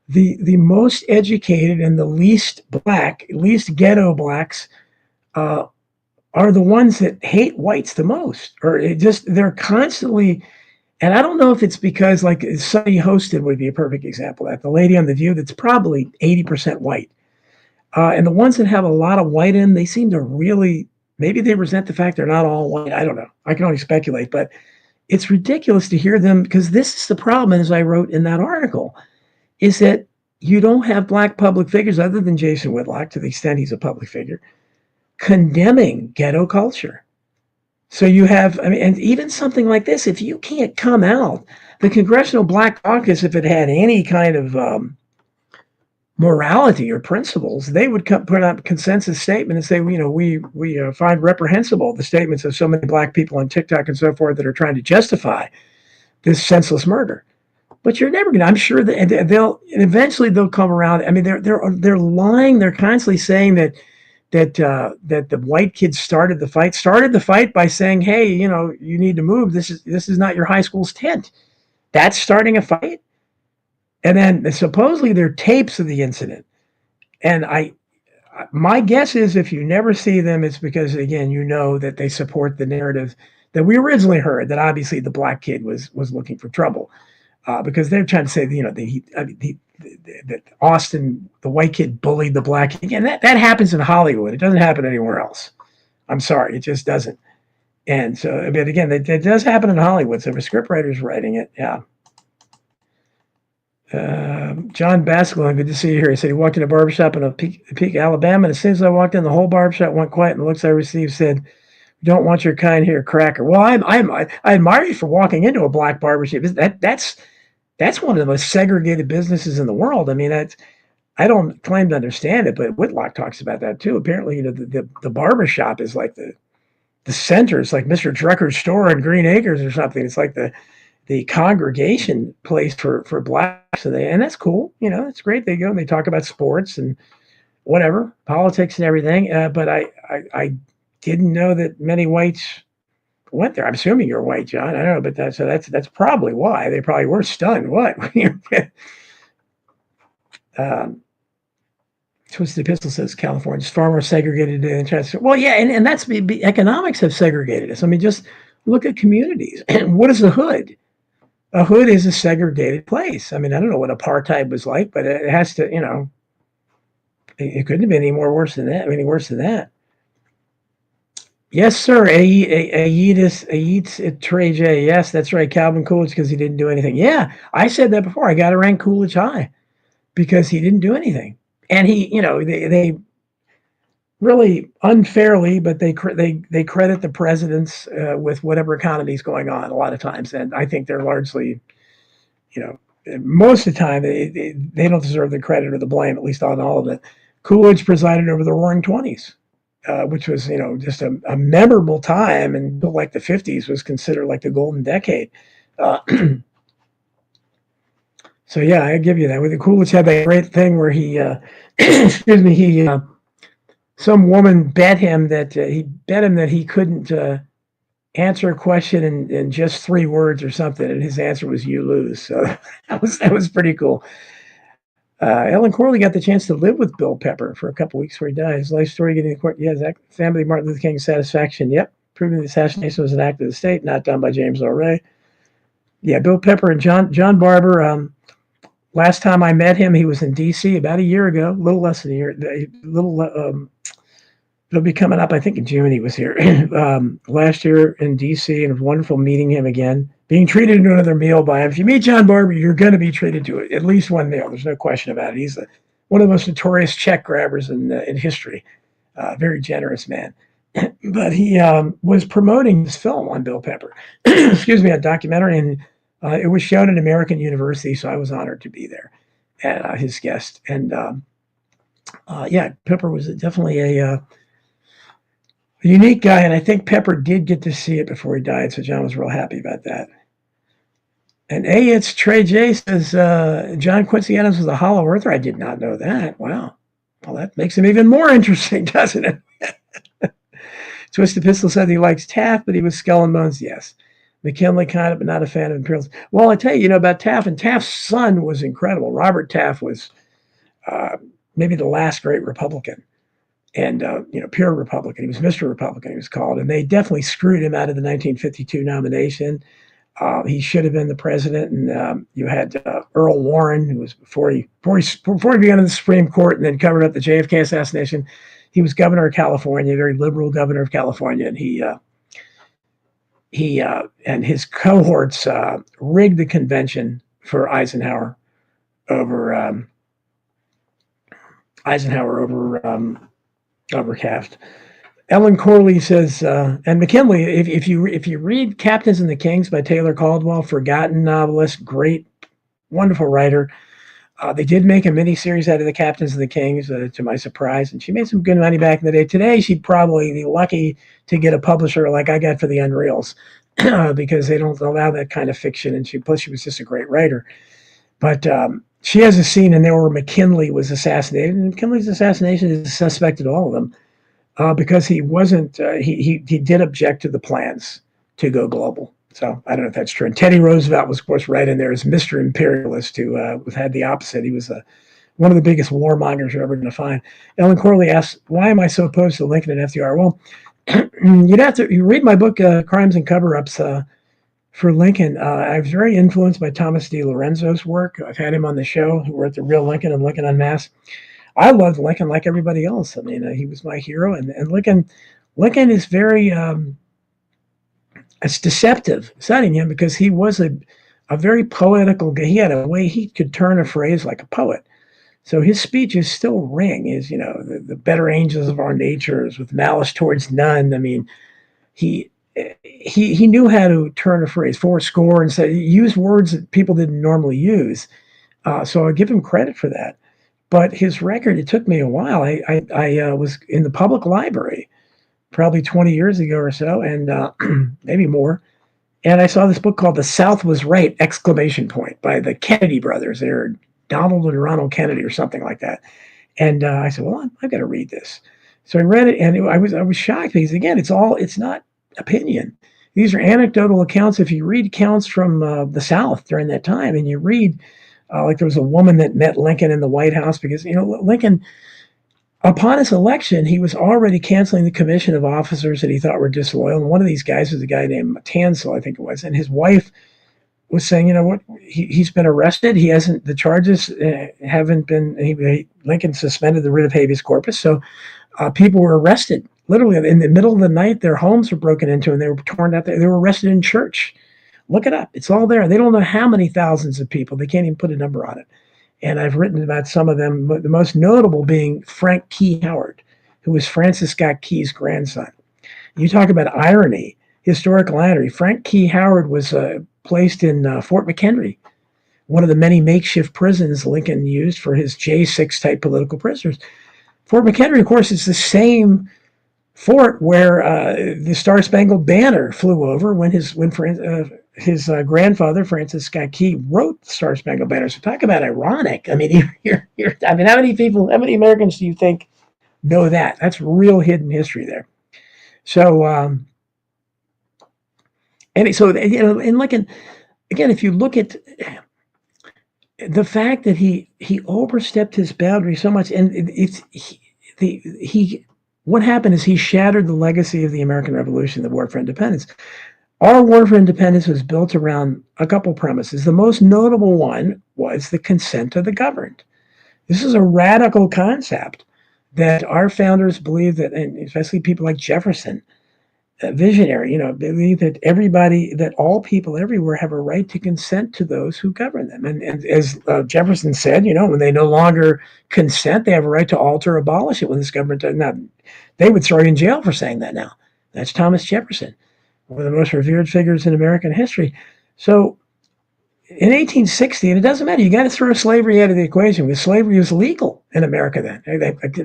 the most educated and the least black, least ghetto blacks are the ones that hate whites the most. Or they're constantly, and I don't know if it's because like Sunny Hosted would be a perfect example of that. The lady on The View that's probably 80% white. And the ones that have a lot of white in, they seem to really, maybe they resent the fact they're not all white. I don't know. I can only speculate, but it's ridiculous to hear them, because this is the problem, as I wrote in that article, is that you don't have black public figures other than Jason Whitlock, to the extent he's a public figure, condemning ghetto culture. So you have, I mean, and even something like this, if you can't come out, the Congressional Black Caucus, if it had any kind of morality or principles, they would put out a consensus statement and say, we find reprehensible the statements of so many black people on TikTok and so forth that are trying to justify this senseless murder. But you're never going to. I'm sure that eventually they'll come around. I mean, they're lying. They're constantly saying that the white kids started the fight by saying, hey, you need to move. This is not your high school's tent. That's starting a fight. And then supposedly there are tapes of the incident. And my guess is, if you never see them, it's because, again, that they support the narrative that we originally heard, that obviously the black kid was looking for trouble, because they're trying to say, that Austin, the white kid, bullied the black kid. And that happens in Hollywood. It doesn't happen anywhere else. I'm sorry, it just doesn't. And so, but again, it does happen in Hollywood. So if a scriptwriter's writing it, yeah. John Bascom, good to see you here. He said he walked in a barbershop in Peak, Alabama, and as soon as I walked in, the whole barbershop went quiet, and the looks I received said, "We don't want your kind here, cracker." Well, I admire you for walking into a black barbershop. That's one of the most segregated businesses in the world. I mean, I don't claim to understand it, but Whitlock talks about that too. Apparently, the barbershop is like the center. It's like Mr. Drucker's store in Green Acres or something. It's like the congregation place for blacks, and that's cool. It's great. They go and they talk about sports and whatever, politics and everything. But I didn't know that many whites went there. I'm assuming you're white, John. I don't know, but that's probably why. They probably were stunned. What? Twisted Pistol says California's far more segregated than well, yeah, and that's economics have segregated us. I mean, just look at communities. And what is a hood? A hood is a segregated place. I mean, I don't know what apartheid was like, but it has to, it couldn't have been any worse than that. Yes, sir. Aedes Trey J. Yes, that's right. Calvin Coolidge, because he didn't do anything. Yeah, I said that before. I got to rank Coolidge high because he didn't do anything. And they really unfairly, but they credit the presidents with whatever economy is going on a lot of times. And I think they're largely, most of the time, they don't deserve the credit or the blame, at least on all of it. Coolidge presided over the Roaring Twenties, which was, just a memorable time, until like the 50s was considered like the golden decade. So yeah, I give you that. With the Coolidge had that great thing where he, some woman bet him that he couldn't answer a question in just 3 words or something, and his answer was "you lose." So that was pretty cool. Ellen Corley got the chance to live with Bill Pepper for a couple weeks before he died. His life story getting to court. Yeah, that family Martin Luther King's satisfaction. Yep, proving the assassination was an act of the state, not done by James Earl Ray. Yeah, Bill Pepper and John Barber. Last time I met him, he was in D.C. about a year ago, a little less than a year. It'll be coming up, I think, in June. He was here last year in D.C., and it was wonderful meeting him again. Being treated to another meal by him. If you meet John Barber, you're going to be treated to at least one meal. There's no question about it. He's one of the most notorious check grabbers in history. Very generous man. But he was promoting this film on Bill Pepper, a documentary, and it was shown at American University, so I was honored to be there as his guest. And yeah, Pepper was definitely a unique guy, and I think Pepper did get to see it before he died, so John was real happy about that. And it's Trey J says, John Quincy Adams was a hollow earther. I did not know that. Wow. Well, that makes him even more interesting, doesn't it? Twisted Pistol said he likes Taft, but he was Skull and Bones. Yes. McKinley kind of, but not a fan of Imperials. Well, I tell you, about Taft, and Taft's son was incredible. Robert Taft was maybe the last great Republican. And, pure Republican. He was Mr. Republican, he was called. And they definitely screwed him out of the 1952 nomination. He should have been the president. And you had Earl Warren, who was before he began in the Supreme Court and then covered up the JFK assassination. He was governor of California, a very liberal governor of California. And he he and his cohorts rigged the convention for over Eisenhower over Taft. Ellen Corley says, and McKinley, if you read Captains and the Kings by Taylor Caldwell, forgotten novelist, great, wonderful writer. They did make a miniseries out of the Captains and the Kings, to my surprise, and she made some good money back in the day. Today, she'd probably be lucky to get a publisher like I got for the Unreals, because they don't allow that kind of fiction. And plus she was just a great writer. But she has a scene in there where McKinley was assassinated, and McKinley's assassination is suspected all of them. Because he wasn't, he did object to the plans to go global. So I don't know if that's true. And Teddy Roosevelt was, of course, right in there as Mr. Imperialist, who had the opposite. He was one of the biggest warmongers you're ever going to find. Ellen Corley asks, why am I so opposed to Lincoln and FDR? Well, you read my book, Crimes and Cover-Ups, for Lincoln. I was very influenced by Thomas D. Lorenzo's work. I've had him on the show, who wrote The Real Lincoln and Lincoln Unmasked. I loved Lincoln like everybody else. I mean, he was my hero, and Lincoln is very it's deceptive studying him because he was a very poetical guy. He had a way he could turn a phrase like a poet. So his speeches still ring. Is the better angels of our natures with malice towards none. I mean, he knew how to turn a phrase, fourscore, and say use words that people didn't normally use. So I give him credit for that. But his record, it took me a while. I was in the public library probably 20 years ago or so, and maybe more. And I saw this book called The South Was Right! By the Kennedy brothers. They're Donald and Ronald Kennedy or something like that. And I said, well, I've got to read this. So I read it, and I was shocked because, again, it's not opinion. These are anecdotal accounts. If you read accounts from the South during that time, and you read, like there was a woman that met Lincoln in the White House because, Lincoln, upon his election, he was already canceling the commission of officers that he thought were disloyal. And one of these guys was a guy named Tansel, I think it was. And his wife was saying, he's been arrested. He hasn't, the charges haven't been, Lincoln suspended the writ of habeas corpus. So people were arrested. Literally in the middle of the night, their homes were broken into and they were torn out. They were arrested in church. Look it up. It's all there. They don't know how many thousands of people. They can't even put a number on it. And I've written about some of them, the most notable being Frank Key Howard, who was Francis Scott Key's grandson. You talk about irony, historical irony. Frank Key Howard was placed in Fort McHenry, one of the many makeshift prisons Lincoln used for his J6 type political prisoners. Fort McHenry, of course, is the same fort where the Star Spangled Banner flew over when his grandfather, Francis Scott Key, wrote the Star Spangled Banner. So talk about ironic. I mean, how many Americans do you think know that? That's real hidden history there. So, and Lincoln, again, if you look at the fact that he overstepped his boundary so much, and what happened is he shattered the legacy of the American Revolution, the War for Independence. Our War for Independence was built around a couple premises. The most notable one was the consent of the governed. This is a radical concept that our founders believed that, and especially people like Jefferson, visionary, believe that all people everywhere have a right to consent to those who govern them. And as Jefferson said, when they no longer consent, they have a right to alter or abolish it when this government does not. They would throw you in jail for saying that now. That's Thomas Jefferson, one of the most revered figures in American history. So in 1860, and it doesn't matter, you got to throw slavery out of the equation because slavery was legal in America then.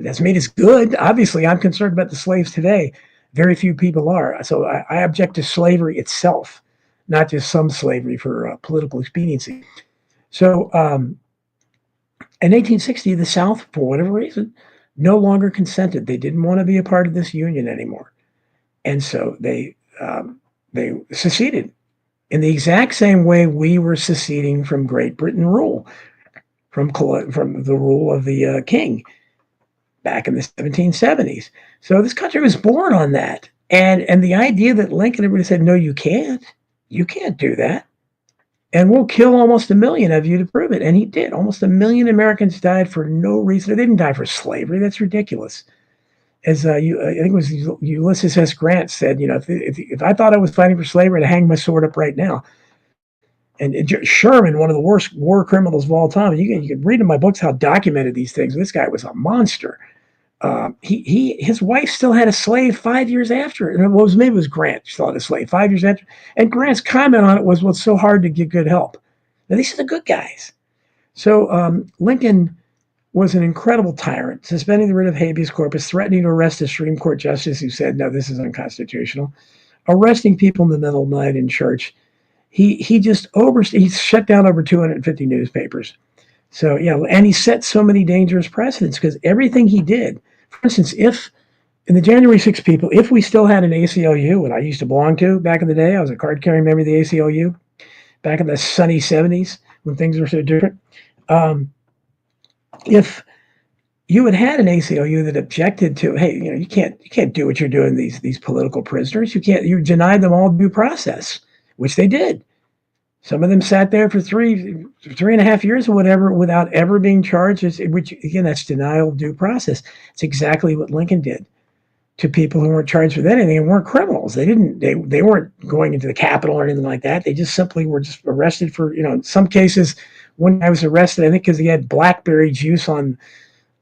That's made us good. Obviously, I'm concerned about the slaves today. Very few people are. So I object to slavery itself, not just some slavery for political expediency. So in 1860, the South, for whatever reason, no longer consented. They didn't want to be a part of this union anymore. And so they seceded in the exact same way we were seceding from Great Britain rule, from the rule of the king back in the 1770s. So this country was born on that. And the idea that Lincoln, everybody said, no, you can't do that. And we'll kill almost 1 million of you to prove it. And he did. Almost 1 million Americans died for no reason. They didn't die for slavery. That's ridiculous. as I think it was Ulysses S. Grant said, if I thought I was fighting for slavery, I'd hang my sword up right now. And Sherman, one of the worst war criminals of all time, you can read in my books how documented these things. This guy was a monster. His wife still had a slave 5 years after. And maybe it was Grant still had a slave 5 years after. And Grant's comment on it was, "Well, it's so hard to get good help." Now these are the good guys. So Lincoln was an incredible tyrant, suspending the writ of habeas corpus, threatening to arrest a Supreme Court justice who said, "No, this is unconstitutional," arresting people in the middle of the night in church. He shut down over 250 newspapers. So yeah, and he set so many dangerous precedents because everything he did. For instance, if in the January 6th people, if we still had an ACLU, what I used to belong to back in the day, I was a card-carrying member of the ACLU back in the sunny 70s when things were so different. If you had an ACLU that objected to, hey, you can't do what you're doing these political prisoners. You denied them all due process, which they did. Some of them sat there for 3.5 years or whatever without ever being charged, which again, that's denial of due process. It's exactly what Lincoln did to people who weren't charged with anything and weren't criminals. They weren't going into the Capitol or anything like that. They just simply were just arrested for, in some cases, one guy was arrested, I think, because he had blackberry juice on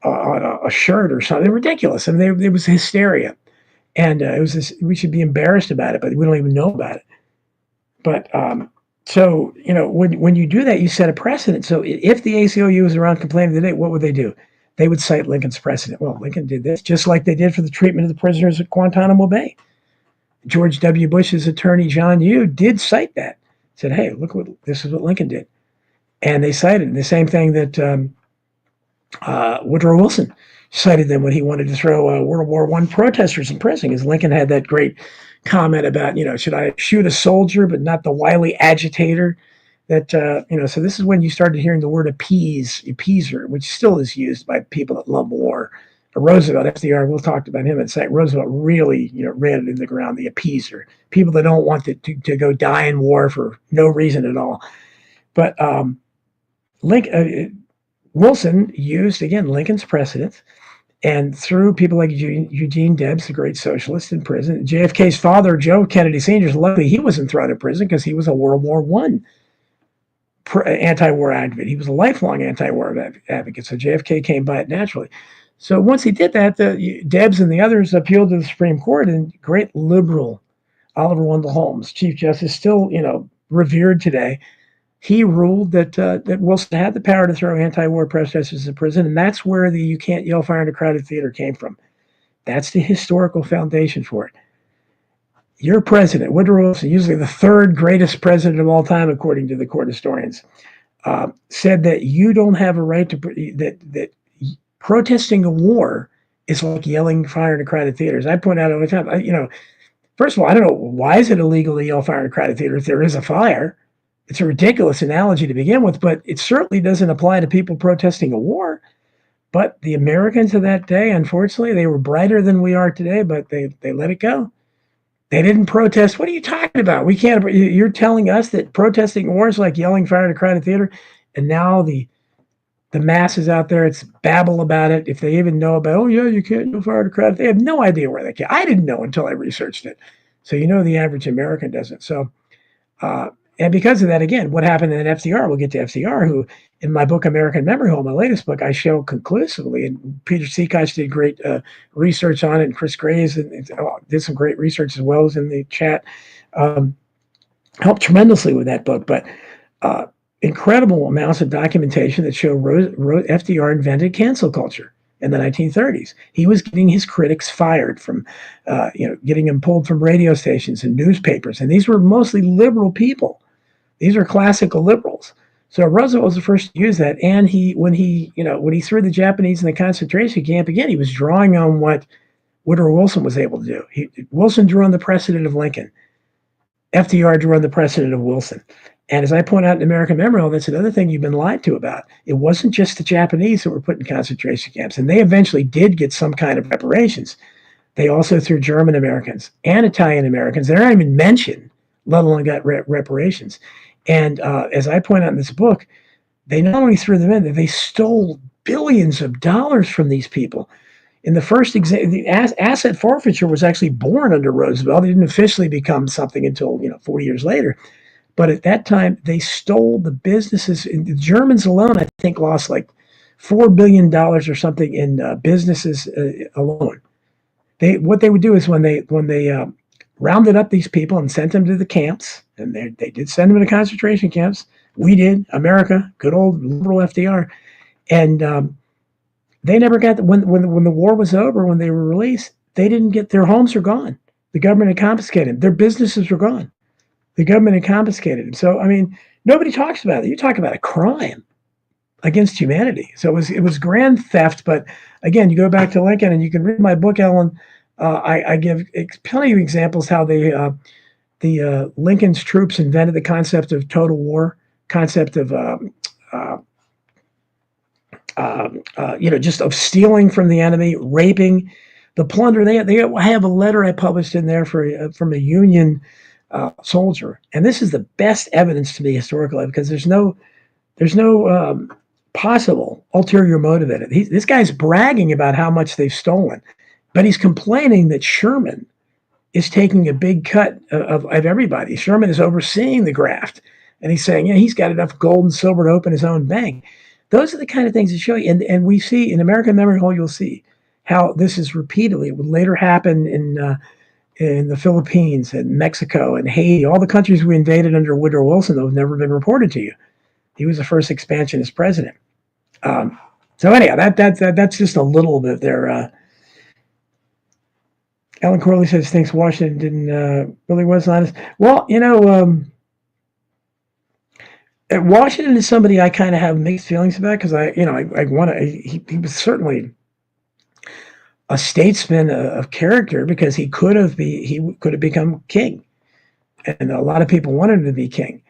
a shirt or something. Ridiculous. I mean, it was hysteria. And it was this, we should be embarrassed about it, but we don't even know about it. But so, when you do that, you set a precedent. So if the ACLU was around complaining today, what would they do? They would cite Lincoln's precedent. Well, Lincoln did this, just like they did for the treatment of the prisoners at Guantanamo Bay. George W. Bush's attorney, John Yoo, did cite that. Said, hey, this is what Lincoln did. And they cited the same thing that Woodrow Wilson cited them when he wanted to throw World War I protesters in prison, because Lincoln had that great comment about, should I shoot a soldier but not the wily agitator? That, so this is when you started hearing the word appeaser, which still is used by people that love war. Roosevelt, FDR, we'll talk about him in a second. Roosevelt really, ran it in the ground, the appeaser. People that don't want to go die in war for no reason at all. But Wilson used, again, Lincoln's precedent, and through people like Eugene Debs, the great socialist in prison. JFK's father, Joe Kennedy Sr., luckily he wasn't thrown in prison because he was a World War I anti-war advocate. He was a lifelong anti-war advocate, so JFK came by it naturally. So once he did that, Debs and the others appealed to the Supreme Court, and great liberal Oliver Wendell Holmes, Chief Justice, still revered today. He ruled that Wilson had the power to throw anti-war protesters in prison, and that's where the "you can't yell fire in a crowded theater" came from. That's the historical foundation for it. Your president, Woodrow Wilson, usually the third greatest president of all time, according to the court historians, said that you don't have a right to that protesting a war is like yelling fire in a crowded theater. As I point out all the time, first of all, I don't know, why is it illegal to yell fire in a crowded theater if there is a fire? It's a ridiculous analogy to begin with, but it certainly doesn't apply to people protesting a war. But the Americans of that day, unfortunately, they were brighter than we are today, but they let it go. They didn't protest. What are you talking about? We can't. You're telling us that protesting war is like yelling fire in a crowded theater, and now the masses out there, it's babble about it. If they even know about, oh yeah, you can't yell fire in a crowded theater. They have no idea where they can. I didn't know until I researched it. So the average American doesn't. So. And because of that, again, what happened in FDR, we'll get to FDR, who in my book, American Memory Hole, my latest book, I show conclusively, and Peter Seacosh did great research on it, and Chris Graves did some great research as well as in the chat, helped tremendously with that book. But incredible amounts of documentation that show FDR invented cancel culture in the 1930s. He was getting his critics fired from, getting them pulled from radio stations and newspapers. And these were mostly liberal people. These are classical liberals. So Roosevelt was the first to use that. And when he threw the Japanese in the concentration camp, again, he was drawing on what Woodrow Wilson was able to do. Wilson drew on the precedent of Lincoln. FDR drew on the precedent of Wilson. And as I point out in American Memory Hole, that's another thing you've been lied to about. It wasn't just the Japanese that were put in concentration camps, and they eventually did get some kind of reparations. They also threw German Americans and Italian Americans. They're not even mentioned, let alone got reparations. And as I point out in this book, they not only threw them in, they stole billions of dollars from these people. In the first example, the asset forfeiture was actually born under Roosevelt. It didn't officially become something until 40 years later. But at that time, they stole the businesses. The Germans alone, I think, lost like $4 billion or something in businesses alone. What they would do is when they rounded up these people and sent them to the camps, and they did send them to concentration camps. We did, America, good old liberal FDR, and they never got when the war was over. When they were released, they didn't get their homes are gone. The government had confiscated them. Their businesses were gone. The government had confiscated them. So I mean, nobody talks about it. You talk about a crime against humanity. So it was grand theft. But again, you go back to Lincoln, and you can read my book, Ellen. I give plenty of examples how the Lincoln's troops invented the concept of total war, concept of just of stealing from the enemy, raping, the plunder. I have a letter I published in there from a Union soldier, and this is the best evidence to me historically because there's no possible ulterior motive in it. This guy's bragging about how much they've stolen, but he's complaining that Sherman is taking a big cut of everybody. Sherman is overseeing the graft, and he's saying, he's got enough gold and silver to open his own bank. Those are the kind of things that show you. And we see in American Memory Hall, you'll see how this is repeatedly. It would later happen in the Philippines and Mexico and Haiti, all the countries we invaded under Woodrow Wilson that have never been reported to you. He was the first expansionist president. So anyhow, that's just a little bit there. Alan Corley says thinks Washington didn't really was honest. Well, Washington is somebody I kind of have mixed feelings about because I want to. He was certainly a statesman of character because he could have become king, and a lot of people wanted him to be king,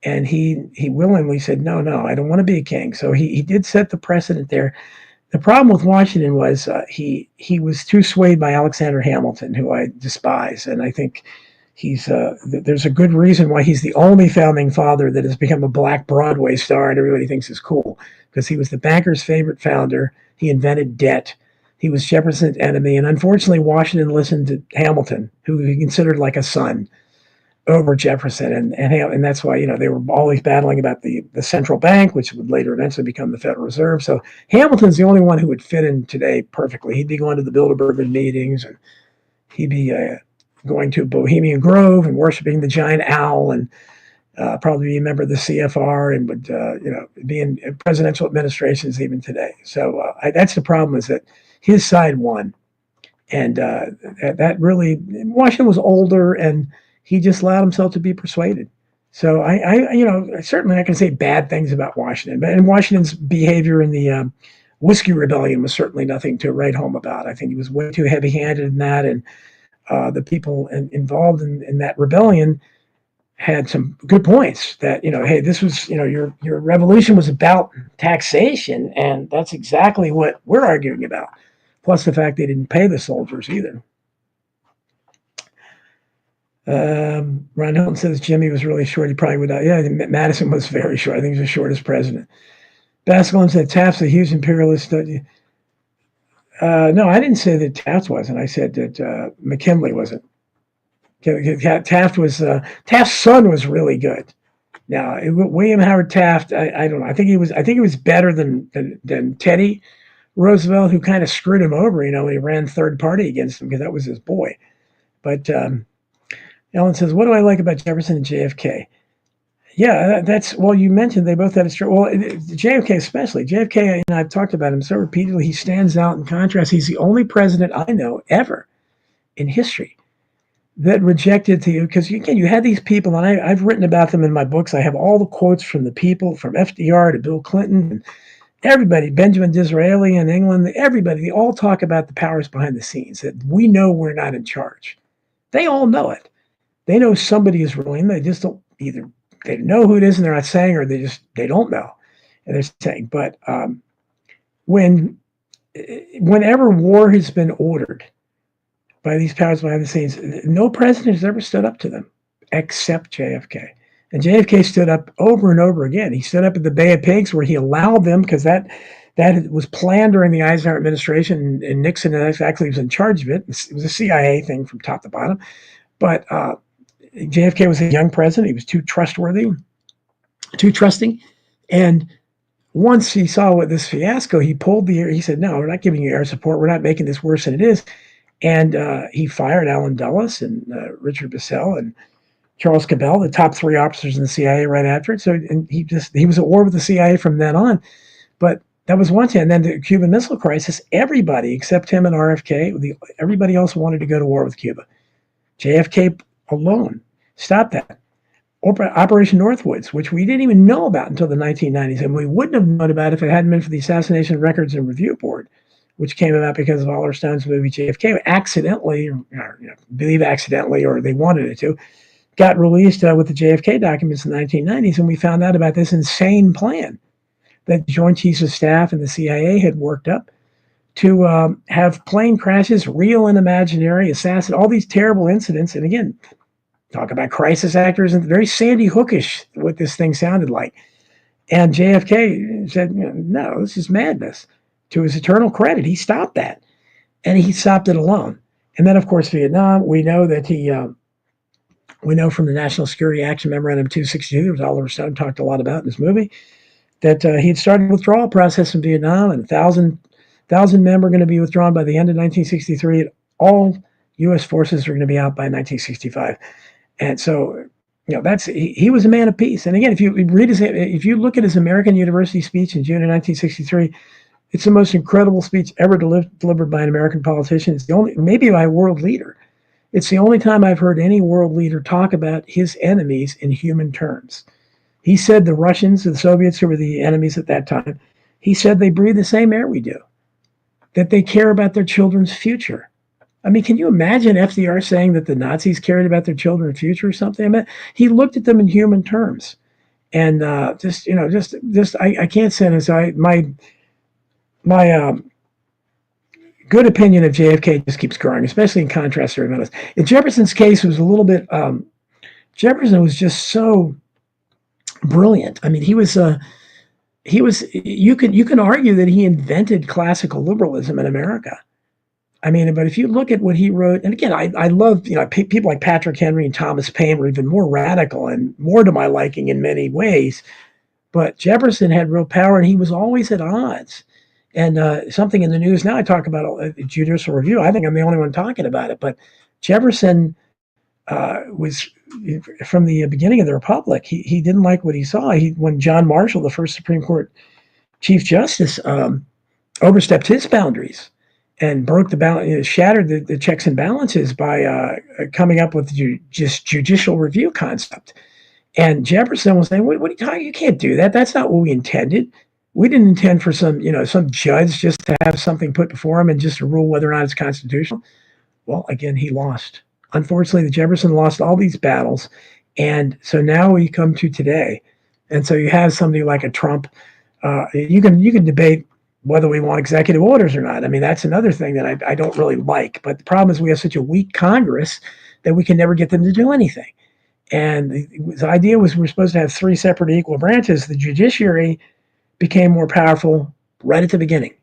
and he willingly said no, I don't want to be a king. So he did set the precedent there. The problem with Washington was he was too swayed by Alexander Hamilton, who I despise, and I think there's a good reason why he's the only founding father that has become a black Broadway star and everybody thinks is cool, because he was the banker's favorite founder. He invented debt. He was Jefferson's enemy, and unfortunately Washington listened to Hamilton, who he considered like a son, over Jefferson, and that's why they were always battling about the central bank, which would later eventually become the Federal Reserve. So Hamilton's the only one who would fit in today perfectly. He'd be going to the Bilderberg meetings, and he'd be going to Bohemian Grove and worshiping the giant owl, and probably be a member of the CFR, and would be in presidential administrations even today. So that's the problem, is that his side won, and that really, Washington was older, and he just allowed himself to be persuaded. So certainly I can say bad things about Washington, and Washington's behavior in the Whiskey Rebellion was certainly nothing to write home about. I think he was way too heavy-handed in that, and the people involved in that rebellion had some good points that, hey, this was, your revolution was about taxation, and that's exactly what we're arguing about. Plus the fact they didn't pay the soldiers either. Ron Hilton says Jimmy was really short. He probably would not. Yeah, Madison was very short. I think he was the shortest president. Basculin said Taft's a huge imperialist. No, I didn't say that Taft wasn't. I said that McKinley wasn't. Taft's son was really good. Now, William Howard Taft, I don't know. I think he was better than Teddy Roosevelt, who kind of screwed him over. He ran third party against him because that was his boy. But Ellen says, what do I like about Jefferson and JFK? Yeah, you mentioned they both had a strong, well, JFK especially. JFK, and I've talked about him so repeatedly, he stands out in contrast. He's the only president I know ever in history that rejected because again, you had these people, and I've written about them in my books. I have all the quotes from the people, from FDR to Bill Clinton, and everybody, Benjamin Disraeli in England, everybody, they all talk about the powers behind the scenes, that we know we're not in charge. They all know it. They know somebody is ruling. They just don't either. They know who it is and they're not saying, or they don't know, and they're saying. But whenever war has been ordered by these powers behind the scenes, no president has ever stood up to them except JFK. And JFK stood up over and over again. He stood up at the Bay of Pigs, where he allowed them, because that That was planned during the Eisenhower administration, and Nixon actually was in charge of it. It was a CIA thing from top to bottom. But JFK was a young president. He was too trustworthy, too trusting. And once he saw what this fiasco, he pulled the air. He said, "No, we're not giving you air support. We're not making this worse than it is." And he fired Allen Dulles and Richard Bissell and Charles Cabell, the top three officers in the CIA, right after it. So, and he was at war with the CIA from then on. But that was one thing. And then the Cuban Missile Crisis, everybody except him and RFK, everybody else wanted to go to war with Cuba. JFK alone stopped that. Operation Northwoods, which we didn't even know about until the 1990s, and we wouldn't have known about if it hadn't been for the Assassination Records and Review Board, which came about because of Oliver Stone's movie JFK, accidentally, believe accidentally, or they wanted it to, got released with the JFK documents in the 1990s, and we found out about this insane plan that Joint Chiefs of Staff and the CIA had worked up to have plane crashes, real and imaginary, all these terrible incidents, and again, talk about crisis actors and very Sandy Hookish, what this thing sounded like. And JFK said, no, this is madness. To his eternal credit, he stopped that. And he stopped it alone. And then, of course, Vietnam, we know that we know from the National Security Action Memorandum 262, that Oliver Stone talked a lot about in this movie, that he'd started the withdrawal process from Vietnam, and 1,000 men were going to be withdrawn by the end of 1963. And all U.S. forces were going to be out by 1965. And so, he was a man of peace. And again, if you look at his American University speech in June of 1963, it's the most incredible speech ever delivered by an American politician. It's the only, maybe by a world leader. It's the only time I've heard any world leader talk about his enemies in human terms. He said the Russians, the Soviets, who were the enemies at that time, he said they breathe the same air we do, that they care about their children's future. I mean, can you imagine FDR saying that the Nazis cared about their children's future or something? I mean, he looked at them in human terms, and I can't say this. My good opinion of JFK just keeps growing, especially in contrast to everyone else. In Jefferson's case, it was a little bit. Jefferson was just so brilliant. I mean, he was. You can argue that he invented classical liberalism in America. I mean, but if you look at what he wrote, and again, I love, people like Patrick Henry and Thomas Paine were even more radical and more to my liking in many ways. But Jefferson had real power, and he was always at odds. And something in the news now, I talk about judicial review. I think I'm the only one talking about it. But Jefferson was, from the beginning of the Republic, he didn't like what he saw. When John Marshall, the first Supreme Court Chief Justice, overstepped his boundaries and broke the balance, shattered the checks and balances by coming up with just judicial review concept. And Jefferson was saying, "What are you talking? You can't do that. That's not what we intended. We didn't intend for some judge just to have something put before him and just to rule whether or not it's constitutional." Well, again, he lost. Unfortunately, Jefferson lost all these battles, and so now we come to today. And so you have somebody like a Trump. You can debate whether we want executive orders or not. I mean, that's another thing that I don't really like. But the problem is we have such a weak Congress that we can never get them to do anything. And the idea was we're supposed to have three separate equal branches. The judiciary became more powerful right at the beginning.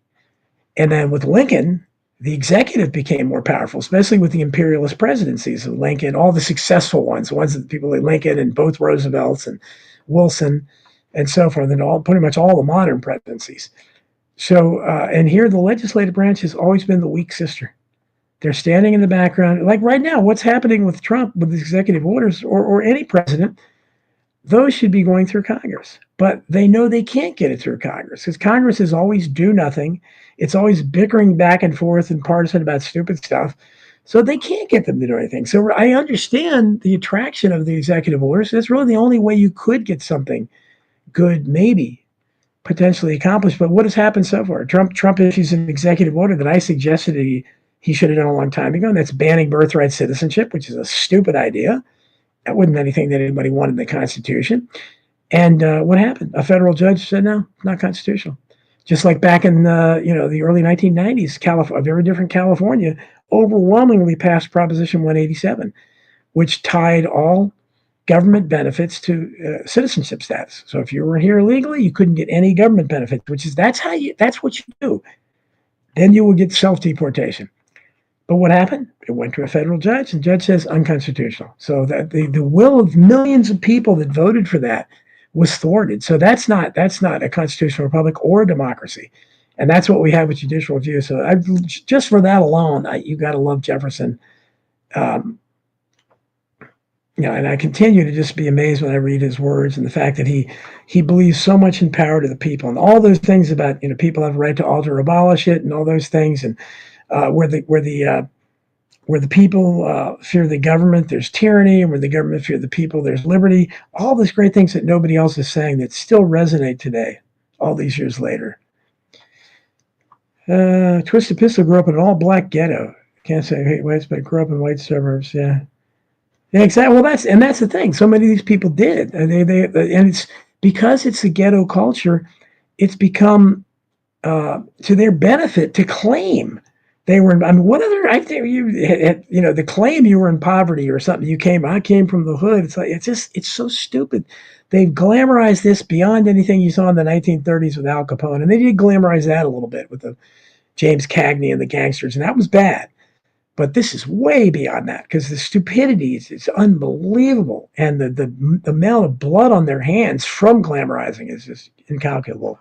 And then with Lincoln, the executive became more powerful, especially with the imperialist presidencies of Lincoln, all the successful ones, the ones that people like Lincoln and both Roosevelts and Wilson and so forth, and pretty much all the modern presidencies. So, and here the legislative branch has always been the weak sister. They're standing in the background. Like right now, what's happening with Trump with the executive orders or any president, those should be going through Congress. But they know they can't get it through Congress because Congress is always do nothing. It's always bickering back and forth and partisan about stupid stuff. So they can't get them to do anything. So I understand the attraction of the executive orders. That's really the only way you could get something good, maybe, potentially accomplished. But what has happened so far? Trump issues an executive order that I suggested he should have done a long time ago, and that's banning birthright citizenship, which is a stupid idea. That wasn't anything that anybody wanted in the Constitution. And what happened? A federal judge said, no, not constitutional. Just like back in the early 1990s, a very different California overwhelmingly passed Proposition 187, which tied all government benefits to citizenship status. So if you were here illegally, you couldn't get any government benefits, that's what you do. Then you will get self-deportation. But what happened? It went to a federal judge, and the judge says unconstitutional. So that the will of millions of people that voted for that was thwarted. So that's not a constitutional republic or a democracy. And that's what we have with judicial review. So just for that alone, you got to love Jefferson. And I continue to just be amazed when I read his words and the fact that he believes so much in power to the people and all those things about people have a right to alter or abolish it and all those things, and where the people fear the government, there's tyranny, and where the government fear the people, there's liberty. All these great things that nobody else is saying that still resonate today, all these years later. Twisted Pistol grew up in an all-black ghetto. Can't say I hate whites, but grew up in white suburbs. Yeah. Yeah, exactly. Well, that's the thing. So many of these people did, and it's because it's the ghetto culture. It's become to their benefit to claim they were. I mean, what other? I think the claim you were in poverty or something. I came from the hood. It's like it's so stupid. They've glamorized this beyond anything you saw in the 1930s with Al Capone, and they did glamorize that a little bit with the James Cagney and the gangsters, and that was bad. But this is way beyond that because the stupidity is unbelievable. And the amount of blood on their hands from glamorizing is just incalculable.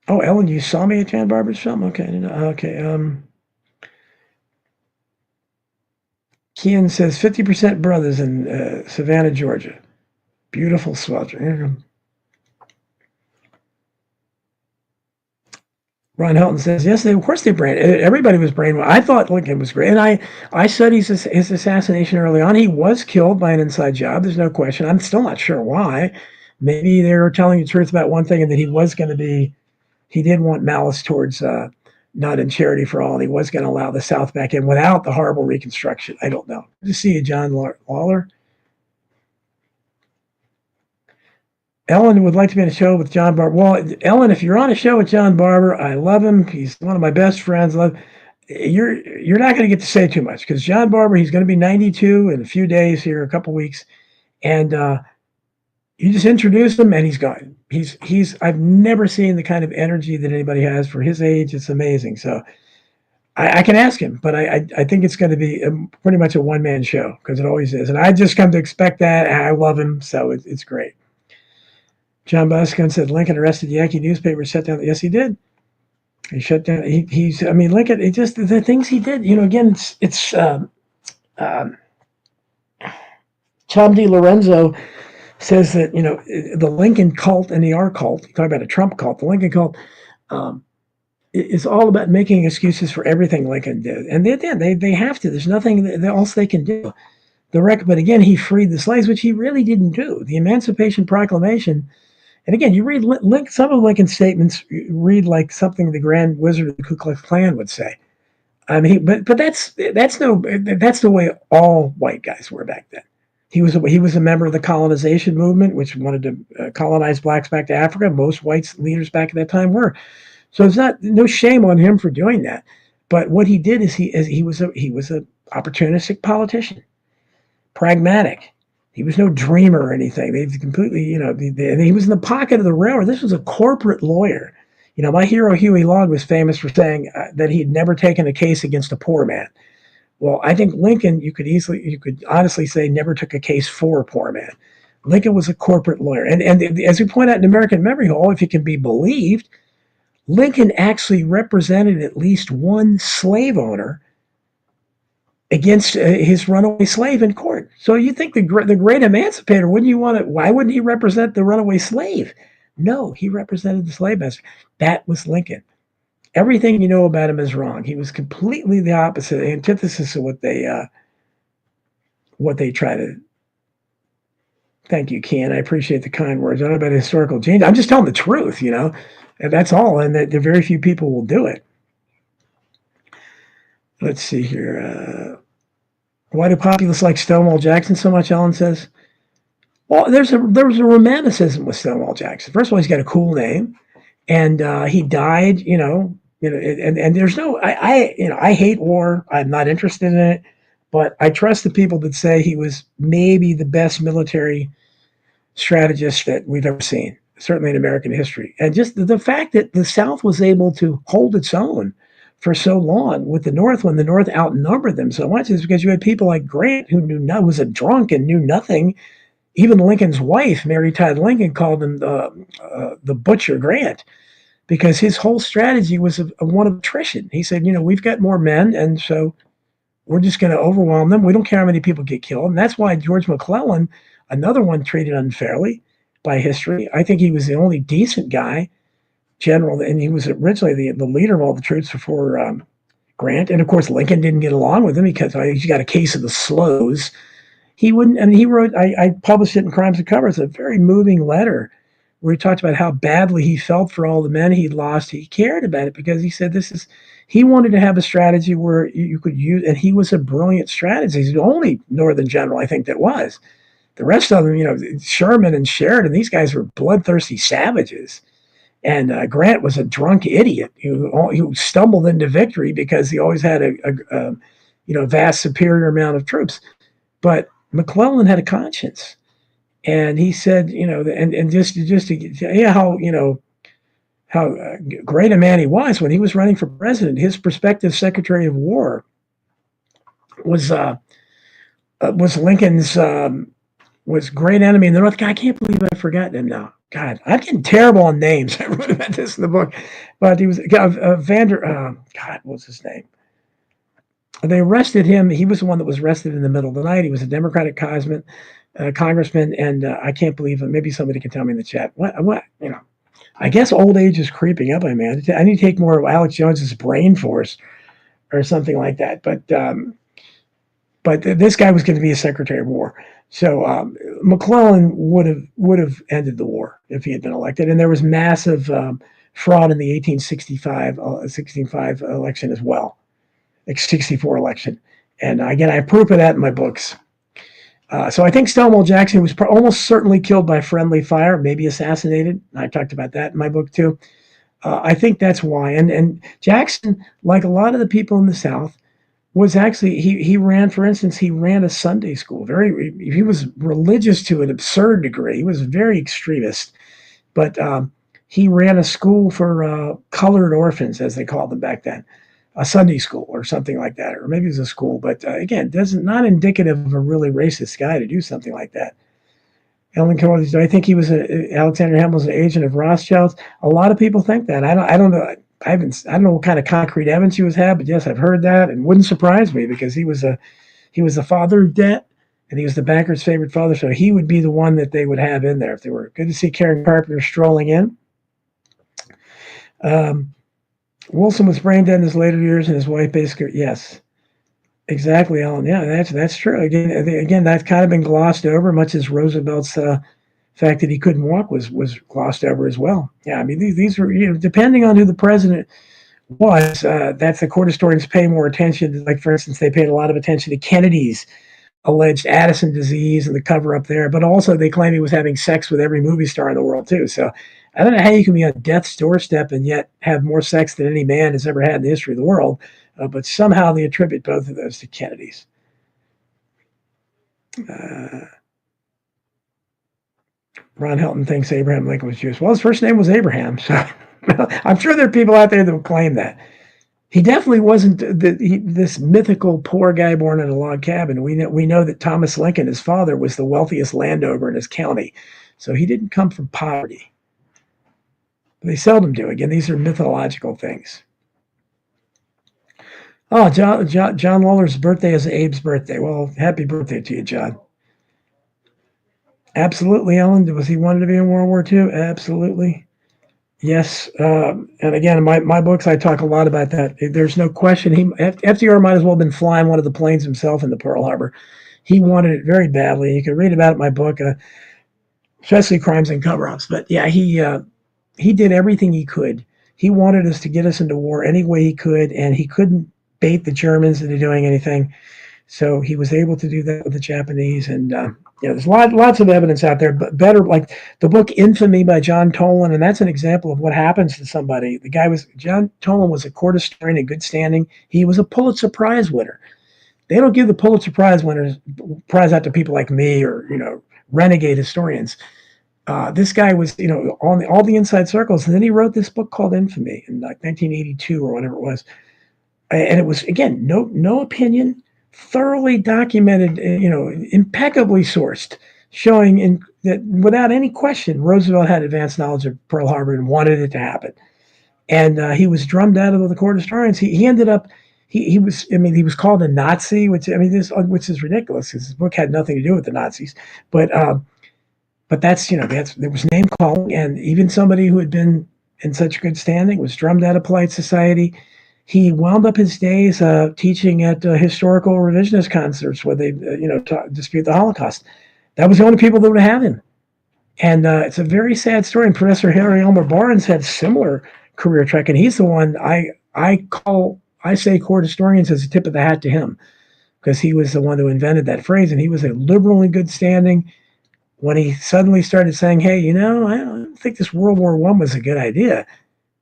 Oh, Ellen, you saw me at Jan Barber's film? Okay. Kian says 50% brothers in Savannah, Georgia. Beautiful swelter. Ron Helton says, yes, of course they everybody was brainwashed. I thought Lincoln was great. And I studied his assassination early on. He was killed by an inside job. There's no question. I'm still not sure why. Maybe they were telling the truth about one thing and that he did want malice towards not in charity for all. And he was going to allow the South back in without the horrible Reconstruction. I don't know. Good to see you, John Lawler. Ellen would like to be on a show with John Barber. Well, Ellen, if you're on a show with John Barber, I love him. He's one of my best friends. You're not going to get to say too much because John Barber, he's going to be 92 in a few days here, a couple weeks, and you just introduce him and he's gone. I've never seen the kind of energy that anybody has for his age. It's amazing. So I can ask him, but I think it's going to be pretty much a one-man show because it always is, and I just come to expect that. And I love him, so it's great. John Boscon said Lincoln arrested Yankee newspapers, shut down. Yes, he did. He shut down. Lincoln. It just the things he did. Again, it's Tom DiLorenzo says that the Lincoln cult and the R cult. You talk about a Trump cult. The Lincoln cult is all about making excuses for everything Lincoln did, and they did. They have to. There's nothing else they can do. But again, he freed the slaves, which he really didn't do. The Emancipation Proclamation. And again, you read some of Lincoln's statements, read like something the Grand Wizard of the Ku Klux Klan would say. I mean, but that's the way all white guys were back then. He was a member of the colonization movement, which wanted to colonize blacks back to Africa. Most white leaders back at that time were. So it's no shame on him for doing that. But what he did is he was a opportunistic politician, pragmatic. He was no dreamer or anything. They completely, he was in the pocket of the railroad. This was a corporate lawyer. My hero Huey Long was famous for saying that he'd never taken a case against a poor man. Well, I think Lincoln, you could honestly say, never took a case for a poor man. Lincoln was a corporate lawyer. And as we point out in American Memory Hall, if it can be believed, Lincoln actually represented at least one slave owner against his runaway slave in court. So you think the great emancipator, why wouldn't he represent the runaway slave? No, he represented the slave master. That was Lincoln. Everything you know about him is wrong. He was completely the opposite, the antithesis of what they try to. Thank you, Ken. I appreciate the kind words. I don't know about historical genius. I'm just telling the truth, and that's all. And that very few people will do it. Let's see here. Why do populists like Stonewall Jackson so much? Ellen says. Well, there was a romanticism with Stonewall Jackson. First of all, he's got a cool name, and he died. And there's no. I hate war. I'm not interested in it. But I trust the people that say he was maybe the best military strategist that we've ever seen, certainly in American history. And just the fact that the South was able to hold its own for so long with the North when the North outnumbered them so much is because you had people like Grant who was a drunk and knew nothing. Even Lincoln's wife, Mary Todd Lincoln, called him the Butcher Grant because his whole strategy was one of attrition. He said, we've got more men, and so we're just going to overwhelm them. We don't care how many people get killed. And that's why George McClellan, another one treated unfairly by history. I think he was the only decent guy, general, and he was originally the leader of all the troops before Grant. And of course, Lincoln didn't get along with him because he got a case of the slows. He wouldn't, and he wrote, I published it in Crimes and Covers, a very moving letter where he talked about how badly he felt for all the men he'd lost. He cared about it because he said he wanted to have a strategy where you could use, and he was a brilliant strategist. He's the only Northern general, I think, that was. The rest of them, Sherman and Sheridan, these guys were bloodthirsty savages. And Grant was a drunk idiot who stumbled into victory because he always had a vast superior amount of troops. But McClellan had a conscience, and he said, and just to how great a man he was when he was running for president. His prospective Secretary of War was Lincoln's was great enemy in the North. God, I can't believe I've forgotten him now. God, I'm getting terrible on names. I wrote about this in the book, but he was God, what's his name? They arrested him. He was the one that was arrested in the middle of the night. He was a Democratic congressman, and I can't believe it. Maybe somebody can tell me in the chat. What? I guess old age is creeping up on me. I need to take more of Alex Jones's brain force or something like that. But this guy was going to be a Secretary of War. So McClellan would have ended the war if he had been elected. And there was massive fraud in the 1865 election as well. 64 election. And again, I have proof of that in my books. So I think Stonewall Jackson was almost certainly killed by friendly fire, maybe assassinated. I talked about that in my book too. I think that's why. And Jackson, like a lot of the people in the South, was actually he ran, for instance, he ran a Sunday school. He was religious to an absurd degree. He was very extremist, but he ran a school for colored orphans, as they called them back then. A Sunday school or something like that, or maybe it was a school. But again, not indicative of a really racist guy to do something like that. Ellen Keller, do I think he was Alexander Hamilton was an agent of Rothschild's? A lot of people think that. I don't know. I don't know what kind of concrete evidence he was had, but yes, I've heard that, and wouldn't surprise me because he was the father of debt, and he was the banker's favorite father. So he would be the one that they would have in there if they were. Good to see Karen Carpenter strolling in. Wilson was brain dead in his later years, and his wife basically, yes, exactly, Alan. Yeah, that's true. Again, that's kind of been glossed over, much as Roosevelt's fact that he couldn't walk was glossed over as well. Yeah, I mean, these were, depending on who the president was, that's the court historians pay more attention. Like, for instance, they paid a lot of attention to Kennedy's alleged Addison disease and the cover up there, but also they claim he was having sex with every movie star in the world too. So I don't know how you can be on death's doorstep and yet have more sex than any man has ever had in the history of the world. But somehow they attribute both of those to Kennedy's. Ron Helton thinks Abraham Lincoln was Jewish. Well, his first name was Abraham, so I'm sure there are people out there that will claim that. He definitely wasn't this mythical poor guy born in a log cabin. We know that Thomas Lincoln, his father, was the wealthiest landowner in his county, so he didn't come from poverty. They seldom do. Again, these are mythological things. Oh, John Lawler's birthday is Abe's birthday. Well, happy birthday to you, John. Absolutely, Ellen. Was he wanted to be in World War II? Absolutely. Yes. And again, in my books, I talk a lot about that. There's no question. FDR might as well have been flying one of the planes himself into Pearl Harbor. He wanted it very badly. You can read about it in my book, especially Crimes and Cover-Ups. But yeah, he did everything he could. He wanted us to get us into war any way he could, and he couldn't bait the Germans into doing anything. So he was able to do that with the Japanese. And there's lots of evidence out there, but better, like the book Infamy by John Toland, and that's an example of what happens to somebody. John Toland was a court historian in good standing. He was a Pulitzer Prize winner. They don't give the Pulitzer Prize winners prize out to people like me or renegade historians. This guy was on all the inside circles, and then he wrote this book called Infamy in like 1982 or whatever it was, and it was again no opinion, thoroughly documented, impeccably sourced, showing that without any question Roosevelt had advanced knowledge of Pearl Harbor and wanted it to happen. And he was drummed out of the court of historians. He ended up he was he was called a Nazi, which which is ridiculous because his book had nothing to do with the Nazis. But that's there was name calling, and even somebody who had been in such good standing was drummed out of polite society. He wound up his days teaching at historical revisionist concerts where they dispute the Holocaust. That was the only people that would have him. And it's a very sad story. And Professor Harry Elmer Barnes had similar career track, and he's the one I say court historians as a tip of the hat to him, because he was the one who invented that phrase, and he was a liberal in good standing. When he suddenly started saying, "Hey, I don't think this World War I was a good idea,"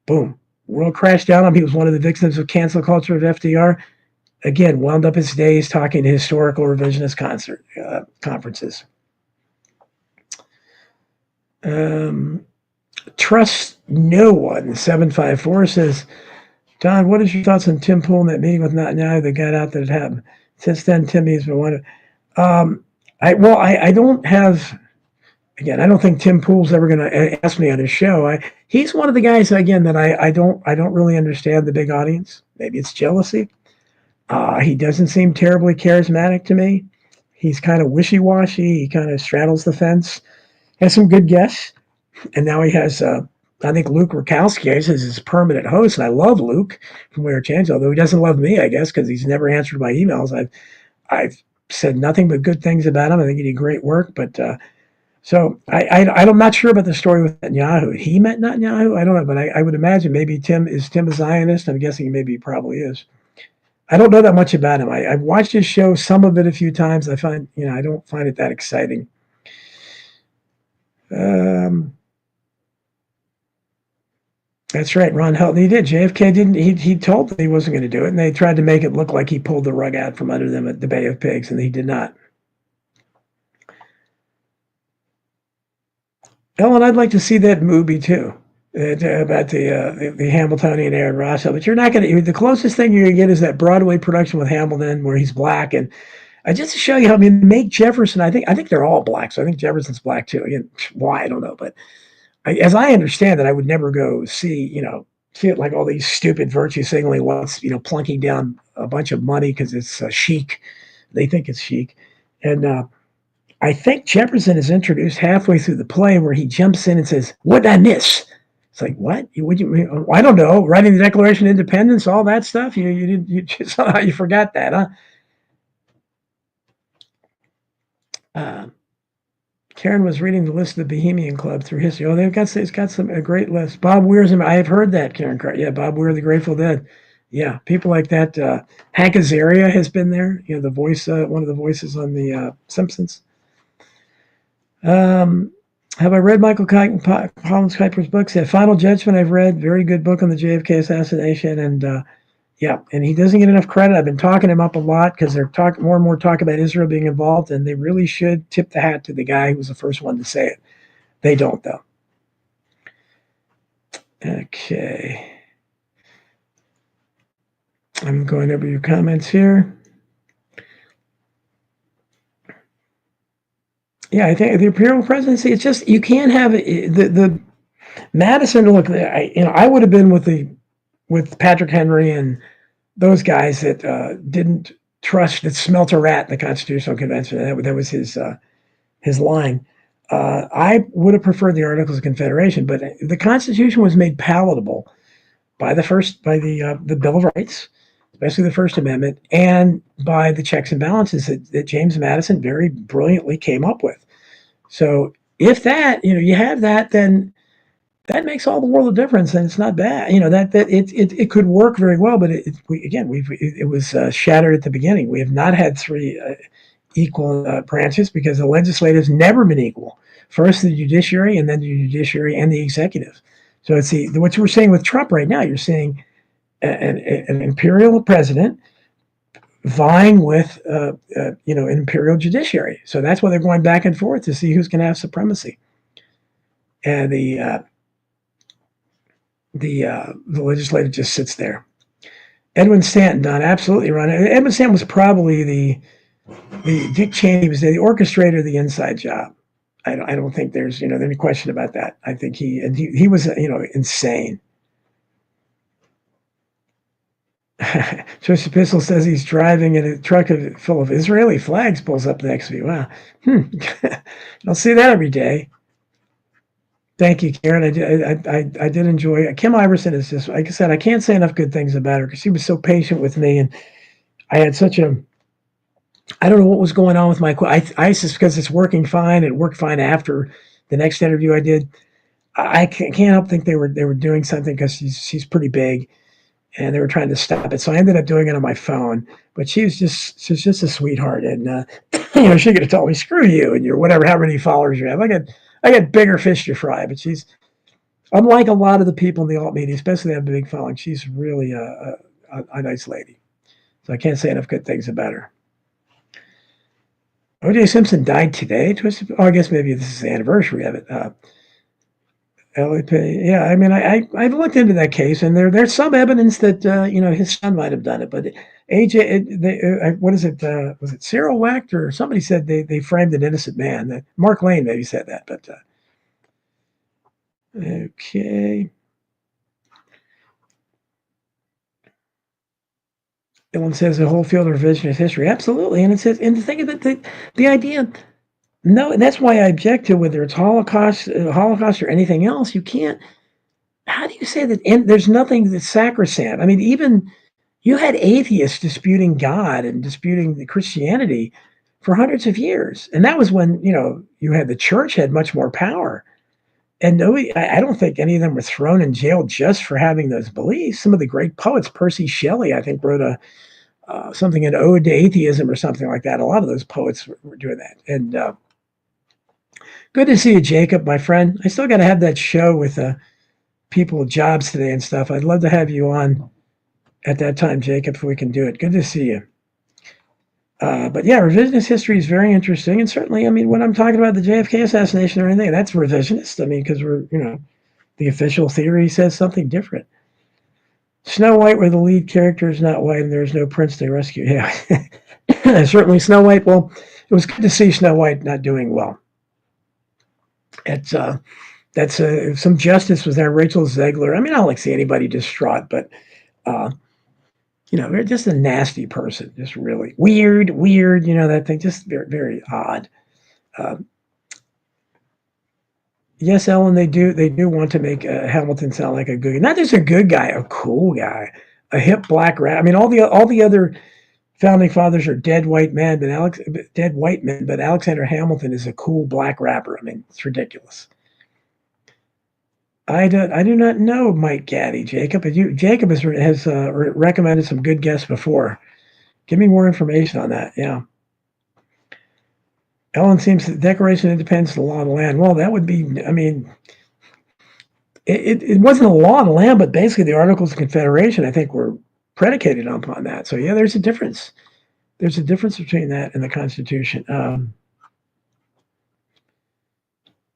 boom, world crashed down on him. He was one of the victims of cancel culture of FDR. Again, wound up his days talking to historical revisionist conferences. Trust no one. 754 says, Don, what is your thoughts on Tim Pool in that meeting with Netanyahu that got out that it happened? Since then, Timmy's been one of. I don't have. Again, I don't think Tim Pool's ever going to ask me on his show. He's one of the guys again that I don't really understand the big audience. Maybe it's jealousy. He doesn't seem terribly charismatic to me. He's kind of wishy-washy. He kind of straddles the fence. Has some good guests, and now he has. I think Luke Rakowski is his permanent host, and I love Luke from We Are Change, although he doesn't love me, I guess, because he's never answered my emails. I've said nothing but good things about him. I think he did great work, but so I'm not sure about the story with Netanyahu. He met Netanyahu? I don't know, but I would imagine maybe Tim a Zionist? I'm guessing maybe he probably is. I don't know that much about him. I've watched his show, some of it a few times. I find, I don't find it that exciting. That's right, Ron Helton. He did. JFK didn't. He told them he wasn't going to do it, and they tried to make it look like he pulled the rug out from under them at the Bay of Pigs, and he did not. Ellen, I'd like to see that movie too, about the Hamiltonian Aaron Ross. But you're not going to. The closest thing you're going to get is that Broadway production with Hamilton, where he's black, and just to show you how make Jefferson. I think they're all black, so I think Jefferson's black too. Again, why I don't know, but. As I understand it, I would never go see it like all these stupid virtue signaling ones, plunking down a bunch of money because it's chic. They think it's chic. And I think Jefferson is introduced halfway through the play where he jumps in and says, "What did I miss?" It's like, what? I don't know. Writing the Declaration of Independence, all that stuff. You somehow you forgot that, huh? Karen was reading the list of the Bohemian Club through history. Oh, it's got a great list. Bob Weir's I have heard that, Karen. Yeah, Bob Weir, the Grateful Dead. Yeah, people like that. Hank Azaria has been there. The voice, one of the voices on the Simpsons. Have I read Michael Collins Kuiper's books? Yeah, Final Judgment I've read. Very good book on the JFK assassination. And yeah, and he doesn't get enough credit. I've been talking him up a lot because they're more and more talk about Israel being involved, and they really should tip the hat to the guy who was the first one to say it. They don't, though. Okay. I'm going over your comments here. Yeah, I think the imperial presidency, it's just, you can't have the Madison. Look, I would have been with Patrick Henry and those guys that didn't trust, that smelt a rat in the Constitutional Convention. That was his line. I would have preferred the Articles of Confederation, but the Constitution was made palatable by the Bill of Rights, especially the First Amendment, and by the checks and balances that James Madison very brilliantly came up with. So if that, you have that, then that makes all the world of difference, and it's not bad. That it could work very well, but it was shattered at the beginning. We have not had three equal branches because the legislative's never been equal. First the judiciary, and then the judiciary and the executive. So it's what we're seeing with Trump right now. You're seeing an imperial president vying with an imperial judiciary. So that's why they're going back and forth to see who's going to have supremacy. And the legislature just sits there. Edwin Stanton, Don, absolutely right. Edwin Stanton was probably the Dick Cheney was the orchestrator of the inside job. I don't think there's any question about that. I think he was insane. Joseph Pistol says he's driving in a truck full of Israeli flags, pulls up next to me. Wow. I'll see that every day. Thank you, Karen. I did enjoy it. Kim Iverson is just, like I said, I can't say enough good things about her because she was so patient with me. And I had I don't know what was going on with my, I just, because it's working fine. It worked fine after the next interview I did. I can't help think they were doing something because she's pretty big. And they were trying to stop it. So I ended up doing it on my phone. But she's just a sweetheart. And, she could have told me, screw you and your whatever, how many followers you have. I got bigger fish to fry. But she's, unlike a lot of the people in the alt media, especially that have a big following, she's really a nice lady. So I can't say enough good things about her. O.J. Simpson died today. I guess maybe this is the anniversary of it. Yeah, I mean, I've looked into that case, and there's some evidence that his son might have done it. But AJ, what is it? Was it Cyril Wacht or somebody said they framed an innocent man? Mark Lane maybe said that. But okay. Ellen says the whole field of revisionist history, absolutely, and it says, and the thing about the idea. No, and that's why I object to whether it's Holocaust or anything else. You can't. How do you say that? And there's nothing that's sacrosanct. I mean, even you had atheists disputing God and disputing the Christianity for hundreds of years, and that was when you had the church had much more power. And I don't think any of them were thrown in jail just for having those beliefs. Some of the great poets, Percy Shelley, I think, wrote something, an ode to atheism or something like that. A lot of those poets were doing that, and. Good to see you, Jacob, my friend. I still got to have that show with people with jobs today and stuff. I'd love to have you on at that time, Jacob, if we can do it. Good to see you. But yeah, revisionist history is very interesting. And certainly, I mean, when I'm talking about the JFK assassination or anything, that's revisionist. I mean, because the official theory says something different. Snow White, where the lead character is not white and there's no prince they rescue. Yeah, certainly Snow White. Well, it was good to see Snow White not doing well. That's some justice was there. Rachel Zegler. I mean, I don't like see anybody distraught, but just a nasty person, just really weird. That thing, just very, very odd. Yes, Ellen, they do want to make Hamilton sound like a good, not just a good guy, a cool guy, a hip black rat. I mean, all the other founding fathers are dead white men, but Alexander Hamilton is a cool black rapper. I mean, it's ridiculous. I do not know Mike Gaddy, Jacob. Jacob has recommended some good guests before. Give me more information on that. Yeah. Ellen seems the Declaration of Independence is the law of the land. Well, that would be, I mean, it wasn't a law of the land, but basically the Articles of Confederation, I think, were predicated upon that. So yeah, there's a difference. There's a difference between that and the Constitution. I'm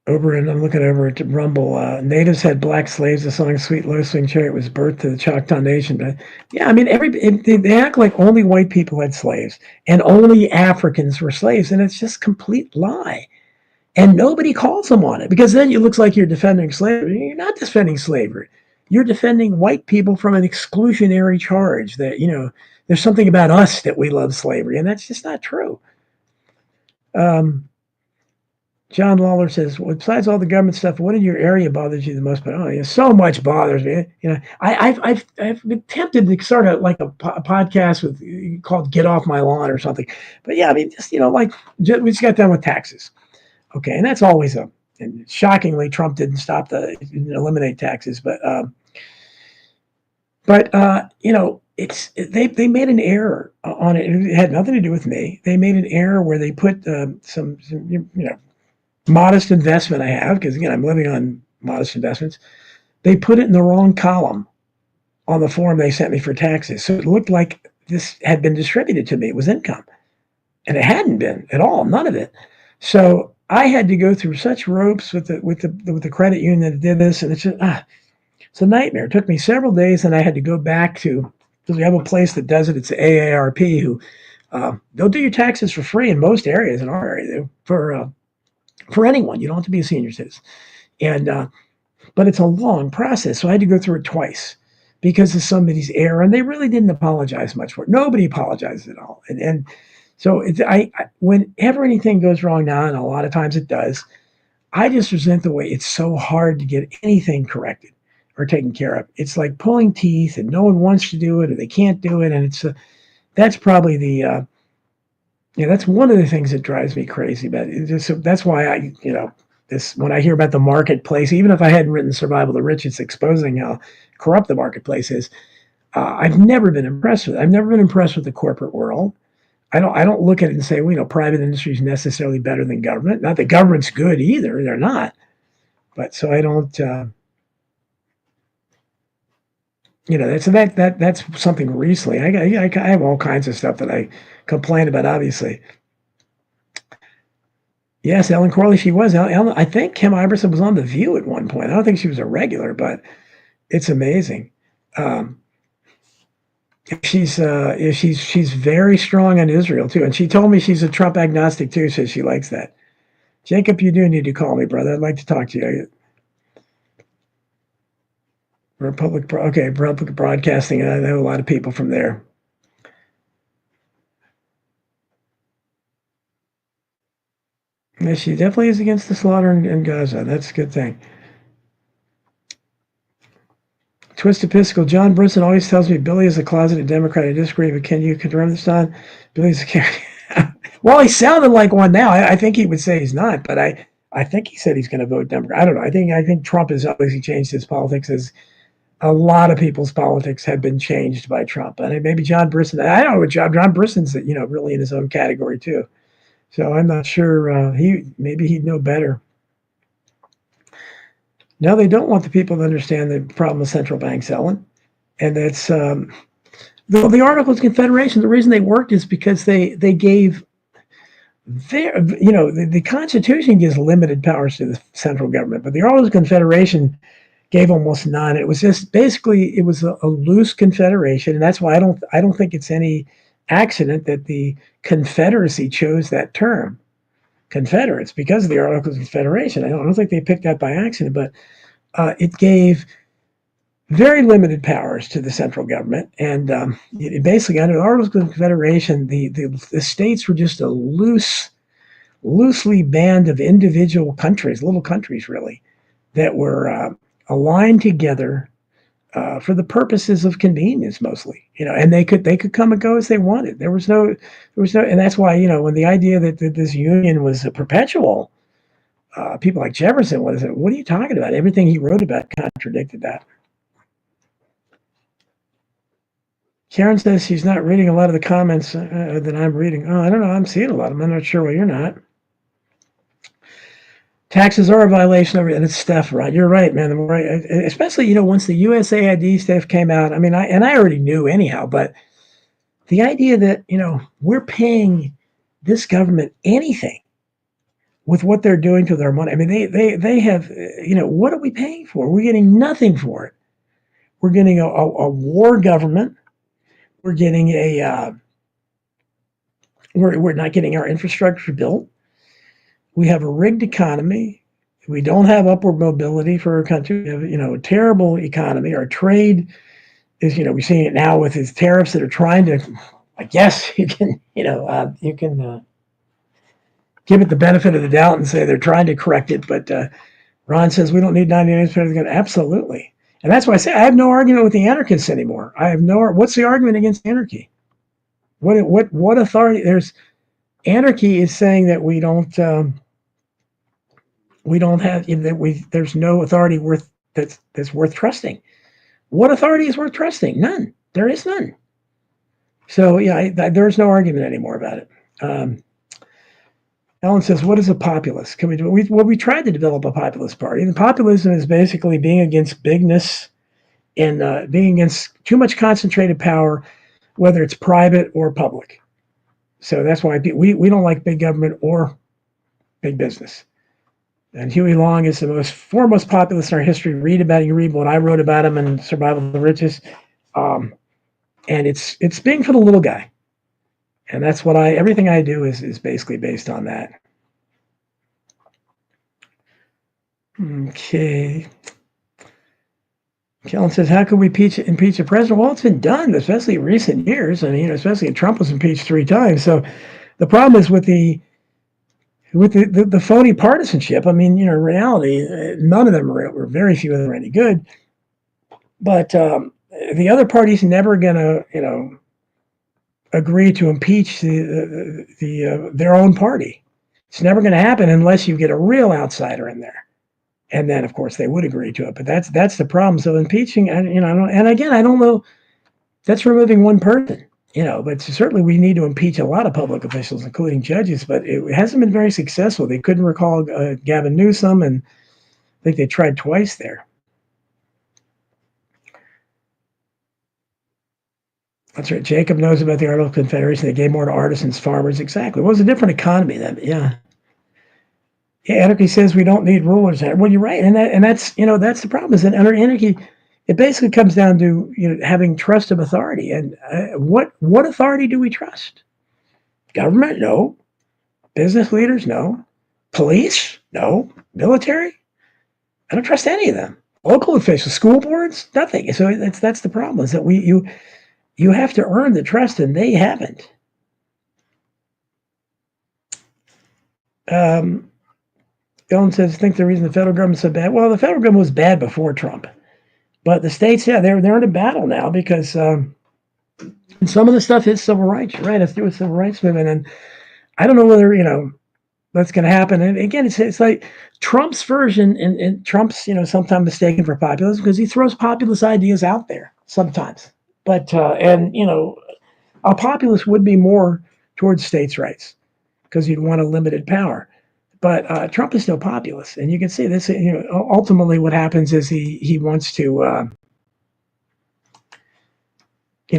looking over at Rumble. Natives had black slaves. The song "Sweet Low Swing Chariot" was birthed to the Choctaw Nation. But yeah, I mean, they act like only white people had slaves and only Africans were slaves, and it's just complete lie. And nobody calls them on it because then it looks like you're defending slavery. You're not defending slavery. You're defending white people from an exclusionary charge that there's something about us that we love slavery, and that's just not true. John Lawler says, well, besides all the government stuff, what in your area bothers you the most? But so much bothers me. I've been tempted to start a podcast called "Get Off My Lawn" or something. But yeah, I mean, just we just got done with taxes, okay, and that's always and shockingly, Trump didn't eliminate taxes, but they made an error on it. It had nothing to do with me. They made an error where they put some modest investment I have, because again, I'm living on modest investments. They put it in the wrong column on the form they sent me for taxes. So it looked like this had been distributed to me. It was income, and it hadn't been at all, none of it. So I had to go through such ropes with the credit union that did this, and it's a nightmare. It took me several days, and I had to go back to, because we have a place that does it. It's the AARP, who they'll do your taxes for free in most areas in our area for anyone. You don't have to be a senior citizen, and but it's a long process. So I had to go through it twice because of somebody's error, and they really didn't apologize much for it. Nobody apologizes at all, and so whenever anything goes wrong now, and a lot of times it does, I just resent the way it's so hard to get anything corrected or taken care of. It's like pulling teeth, and no one wants to do it, or they can't do it, and that's probably that's one of the things that drives me crazy. But that's why when I hear about the marketplace, even if I hadn't written Survival of the Richest, exposing how corrupt the marketplace is, I've never been impressed with it. I've never been impressed with the corporate world. I don't look at it and say, well, private industry is necessarily better than government. Not that government's good either; they're not. But so I don't. That's something recently. I have all kinds of stuff that I complain about. Obviously, yes, Ellen Corley, she was. I think Kim Iverson was on The View at one point. I don't think she was a regular, but it's amazing. She's very strong on Israel too, and she told me she's a Trump agnostic too, so she likes that. Jacob, you do need to call me, brother. I'd like to talk to you. Public Broadcasting. I know a lot of people from there. Yeah, she definitely is against the slaughter in Gaza. That's a good thing. Twisted Episcopal. John Brisson always tells me Billy is a closeted Democrat. I disagree, but can you confirm this, Don? Billy's a well, he sounded like one now. I think he would say he's not, but I think he said he's going to vote Democrat. I don't know. I think Trump has obviously changed his politics, as a lot of people's politics have been changed by Trump. And maybe John Brisson. I don't know what John Brisson's really in his own category too. So I'm not sure. Maybe he'd know better. Now they don't want the people to understand the problem with central banks, Ellen, and that's the Articles of Confederation. The reason they worked is because they gave the Constitution gives limited powers to the central government, but the Articles of Confederation gave almost none. It was just basically it was a loose confederation, and that's why I don't think it's any accident that the Confederacy chose that term, Confederates, because of the Articles of Confederation. I don't think they picked that by accident, but it gave very limited powers to the central government, and basically under the Articles of Confederation, the states were just a loosely band of individual countries, little countries really, that were aligned together for the purposes of convenience mostly, and they could come and go as they wanted. There was no, and that's why when the idea that this union was a perpetual, people like Jefferson was, what are you talking about? Everything he wrote about contradicted that. Karen says she's not reading a lot of the comments that I'm reading. Oh, I don't know. I'm seeing a lot of them. I'm not sure why you're not. Taxes are a violation of it, and it's stuff, right? You're right, man. Especially, once the USAID stuff came out. I mean, I already knew anyhow, but the idea that, we're paying this government anything with what they're doing to their money. I mean, they have, what are we paying for? We're getting nothing for it. We're getting a war government. We're getting we're not getting our infrastructure built. We have a rigged economy. We don't have upward mobility for our country. We have, a terrible economy. Our trade is, we're seeing it now with these tariffs that are trying to, I guess you can give it the benefit of the doubt and say they're trying to correct it. But Ron says we don't need 99%. Absolutely. And that's why I say I have no argument with the anarchists anymore. What's the argument against anarchy? What authority? Anarchy is saying that we don't have, there's no authority that's worth trusting. What authority is worth trusting? None. There is none. So there's no argument anymore about it. Ellen says, what is a populist? Can we do it? We tried to develop a populist party. And populism is basically being against bigness and being against too much concentrated power, whether it's private or public. So that's why we don't like big government or big business. And Huey Long is the most foremost populist in our history. Read about him. You read what I wrote about him in Survival of the Richest. And it's being for the little guy. And that's what everything I do is basically based on that. Okay. Kellen says, how could we impeach a president? Well, it's been done, especially in recent years. I mean, especially Trump was impeached 3 times. So the problem is with the phony partisanship. I mean, in reality, none of them were very few of them are any good. But the other party's never going to, agree to impeach their own party. It's never going to happen unless you get a real outsider in there. And then, of course, they would agree to it. But that's the problem. So impeaching, I don't know. That's removing one person, But certainly we need to impeach a lot of public officials, including judges. But it hasn't been very successful. They couldn't recall Gavin Newsom, and I think they tried twice there. That's right. Jacob knows about the Article of Confederation. They gave more to artisans, farmers. Exactly. It was a different economy then. Yeah. Yeah, anarchy says we don't need rulers. Well, you're right, and that's that's the problem. Is that under anarchy, it basically comes down to having trust of authority. And what authority do we trust? Government? No. Business leaders? No. Police? No. Military? I don't trust any of them. Local officials, school boards? Nothing. So that's the problem. Is that you have to earn the trust, and they haven't. Ellen says, think the reason the federal government's so bad. Well, the federal government was bad before Trump. But the states, they're in a battle now because some of the stuff is civil rights. You're right, it's through a civil rights movement. And I don't know whether, that's going to happen. And again, it's like Trump's version, and Trump's, sometimes mistaken for populism because he throws populist ideas out there sometimes. But, a populist would be more towards states' rights because you'd want a limited power. But Trump is still populist, and you can see this. Ultimately, what happens is he wants to, he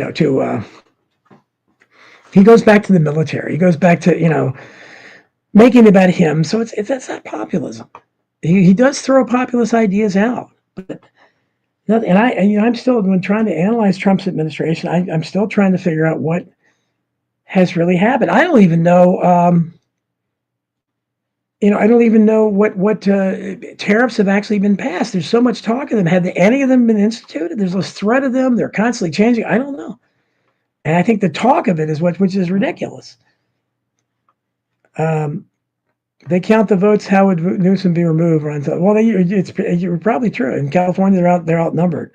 goes back to the military. He goes back to making it about him. So that's not populism. He does throw populist ideas out, but I'm still when trying to analyze Trump's administration. I'm still trying to figure out what has really happened. I don't even know. I don't even know what tariffs have actually been passed. There's so much talk of them. Had any of them been instituted? There's this threat of them. They're constantly changing. I don't know. And I think the talk of it is which is ridiculous. They count the votes. How would Newsom be removed? Ron thought, well, you're probably true. In California, they're outnumbered.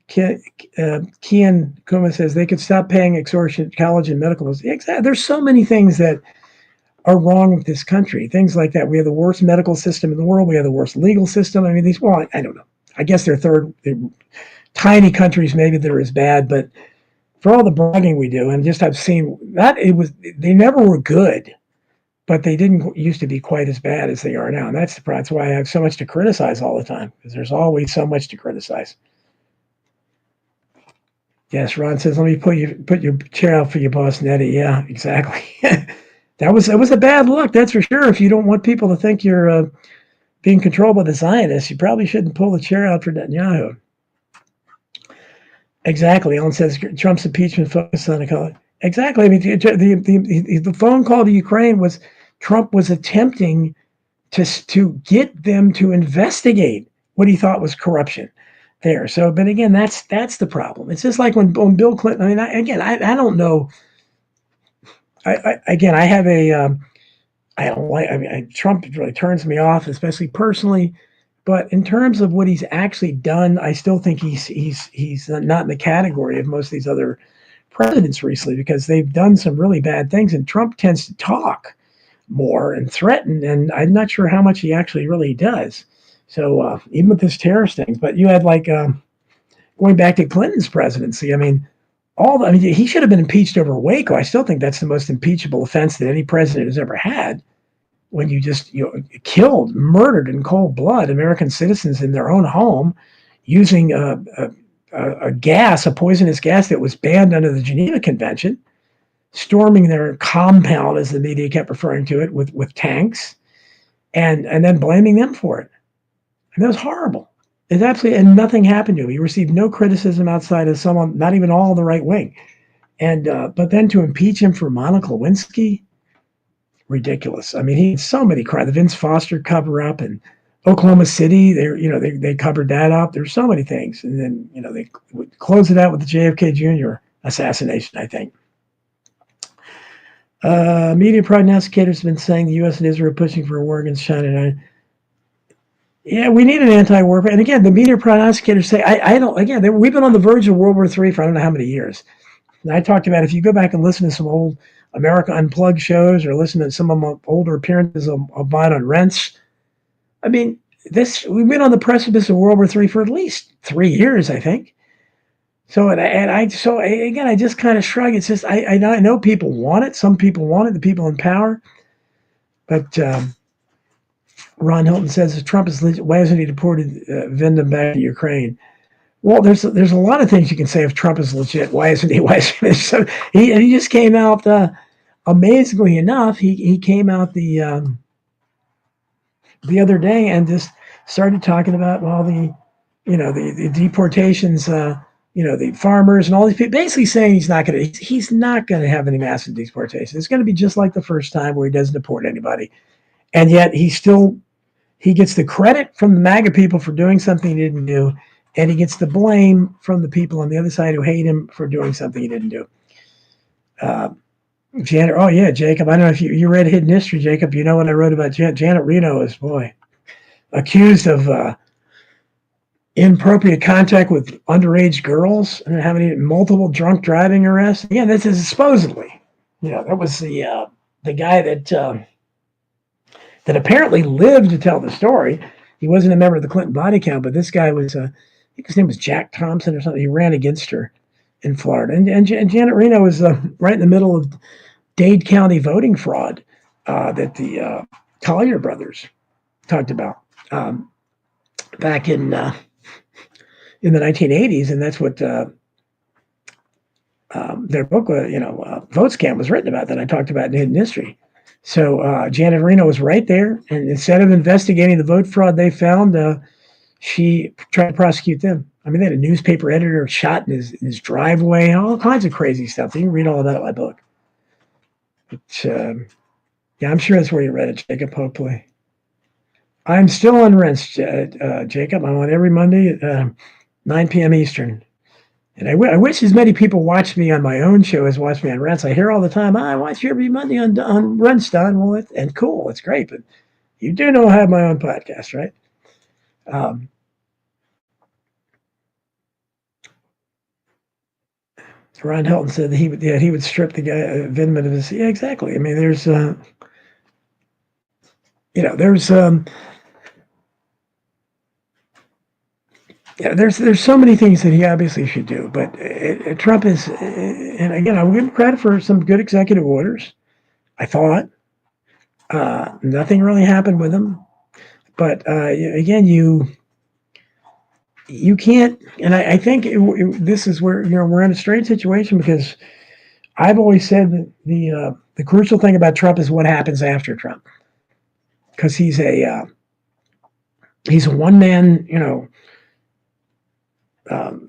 Kian Kuma says they could stop paying extortionate college and medical bills. Exactly. There's so many things that are wrong with this country. Things like that. We have the worst medical system in the world. We have the worst legal system. I mean, I don't know. I guess they're tiny countries maybe that are as bad, but for all the bragging we do, and just I've seen that they never were good, but they didn't used to be quite as bad as they are now. And that's why I have so much to criticize all the time, because there's always so much to criticize. Yes, Ron says, let me put your chair out for you, boss Nettie. Yeah, exactly. That was a bad look, that's for sure. If you don't want people to think you're being controlled by the Zionists, you probably shouldn't pull the chair out for Netanyahu. Exactly. Ellen says Trump's impeachment focused on economy. Exactly. I mean, the phone call to Ukraine was Trump was attempting to get them to investigate what he thought was corruption there. So, but again, that's the problem. It's just like when Bill Clinton. I mean, I don't know. I have a. I don't like. I mean, Trump really turns me off, especially personally. But in terms of what he's actually done, I still think he's not in the category of most of these other presidents recently, because they've done some really bad things, and Trump tends to talk more and threaten, and I'm not sure how much he actually really does. So even with this terrorist thing, but you had like going back to Clinton's presidency. I mean, he should have been impeached over Waco. I still think that's the most impeachable offense that any president has ever had. When you just murdered in cold blood American citizens in their own home, using a poisonous gas that was banned under the Geneva Convention, storming their compound, as the media kept referring to it, with tanks, and then blaming them for it. And that was horrible. It's absolutely, and nothing happened to him. He received no criticism outside of someone, not even all the right wing. And but then to impeach him for Monica Lewinsky, ridiculous. I mean, he had so many crimes. The Vince Foster cover up and Oklahoma City, they covered that up. There's so many things, and then they would close it out with the JFK Jr. assassination, I think. Media prognosticators have been saying the U.S. and Israel are pushing for a war against China. Yeah, we need an anti-war. And again, the media prognosticators say, I don't. Again, we've been on the verge of World War III for I don't know how many years. And I talked about, if you go back and listen to some old America Unplugged shows or listen to some of my older appearances of mine on Rents, I mean, we've been on the precipice of World War III for at least 3 years, I think. So I just kind of shrug. It's just I know people want it. Some people want it. The people in power. But Ron Hilton says, if Trump is legit, why hasn't he deported Vindman back to Ukraine? Well, there's a lot of things you can say if Trump is legit. Why isn't he? So he just came out. Amazingly enough, he came out the other day and just started talking about the deportations. The farmers and all these people, basically saying he's not going to have any massive deportations. It's going to be just like the first time where he doesn't deport anybody. And yet he gets the credit from the MAGA people for doing something he didn't do, and he gets the blame from the people on the other side who hate him for doing something he didn't do. Janet, oh yeah, Jacob, I don't know if you read Hidden History, Jacob. You know what I wrote about Janet Reno is, accused of inappropriate contact with underage girls and having multiple drunk driving arrests. Again, this is supposedly, that was the guy that apparently lived to tell the story. He wasn't a member of the Clinton body count, but this guy was, I think his name was Jack Thompson or something. He ran against her in Florida. And Janet Reno was right in the middle of Dade County voting fraud that the Collier brothers talked about back in the 1980s, and that's what their book, Vote Scam, was written about, that I talked about in Hidden History. So Janet Reno was right there, and instead of investigating the vote fraud they found, she tried to prosecute them. I mean, they had a newspaper editor shot in his driveway, all kinds of crazy stuff. You can read all of that in my book. But, yeah, I'm sure that's where you read it, Jacob, hopefully. I'm still on Rents, Jacob. I'm on every Monday at 9 p.m. Eastern. And I wish as many people watch me on my own show as watch me on Rents. I hear all the time, I watch you every Monday on Rents, Don. Well, and cool, it's great. But you do know I have my own podcast, right? Ron Helton said that he would strip the guy Vindman of his. Yeah, exactly. I mean, there's so many things that he obviously should do, but Trump is, and again, I'll give him credit for some good executive orders. I thought nothing really happened with him, but again, you can't, and I think this is where we're in a strange situation, because I've always said that the crucial thing about Trump is what happens after Trump, because he's a one man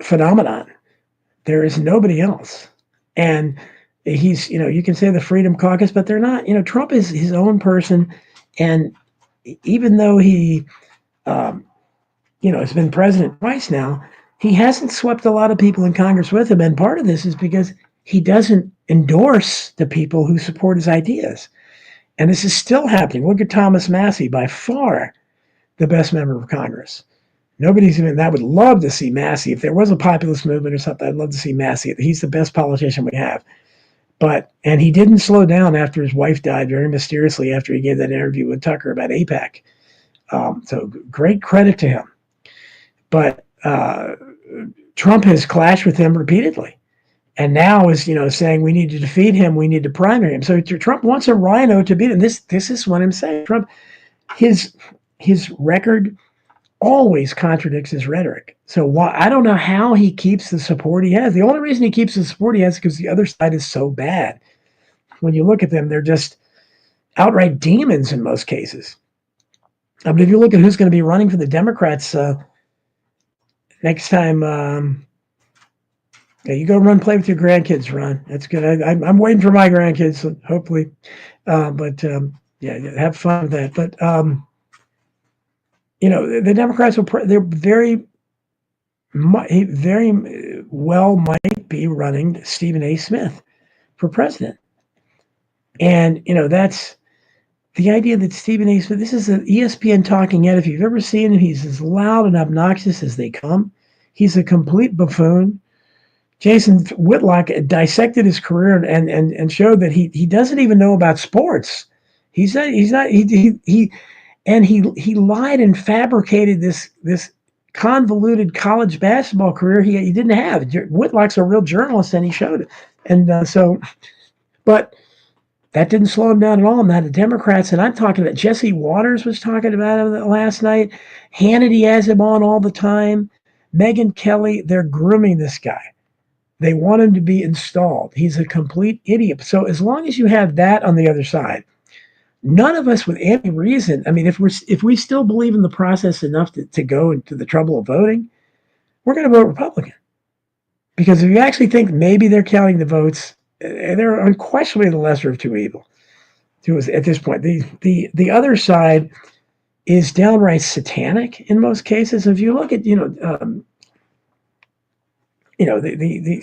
phenomenon. There is nobody else, and he's you can say the Freedom Caucus, but they're not. Trump is his own person, and even though he has been president twice now, he hasn't swept a lot of people in Congress with him. And part of this is because he doesn't endorse the people who support his ideas. And this is still happening. Look at Thomas Massie, by far the best member of Congress. Nobody's even, I would love to see Massie. If there was a populist movement or something, I'd love to see Massie. He's the best politician we have. And he didn't slow down after his wife died very mysteriously after he gave that interview with Tucker about AIPAC. So great credit to him. But Trump has clashed with him repeatedly, and now is saying we need to defeat him, we need to primary him. So Trump wants a rhino to beat him. This is what I'm saying. Trump, his record always contradicts his rhetoric. So I don't know how he keeps the support he has. The only reason he keeps the support he has is because the other side is so bad. When you look at them, they're just outright demons in most cases. But if you look at who's going to be running for the Democrats next time, yeah, you go play with your grandkids, Ron. That's good. I'm waiting for my grandkids, so hopefully. Yeah, have fun with that. But the Democrats they're very well might be running Stephen A. Smith for president. And, that's the idea that Stephen A. Smith, this is an ESPN talking head. If you've ever seen him, he's as loud and obnoxious as they come. He's a complete buffoon. Jason Whitlock dissected his career and showed that he doesn't even know about sports. He lied and fabricated this convoluted college basketball career he didn't have. Whitlock's a real journalist, and he showed it. And but that didn't slow him down at all. Now the Democrats, and I'm talking about Jesse Waters was talking about him last night. Hannity has him on all the time. Megyn Kelly, they're grooming this guy. They want him to be installed. He's a complete idiot. So as long as you have that on the other side, none of us with any reason, I mean, if we still believe in the process enough to go into the trouble of voting, we're going to vote Republican. Because if you actually think maybe they're counting the votes, they're unquestionably the lesser of two evils. At this point, the other side is downright satanic in most cases. If you look at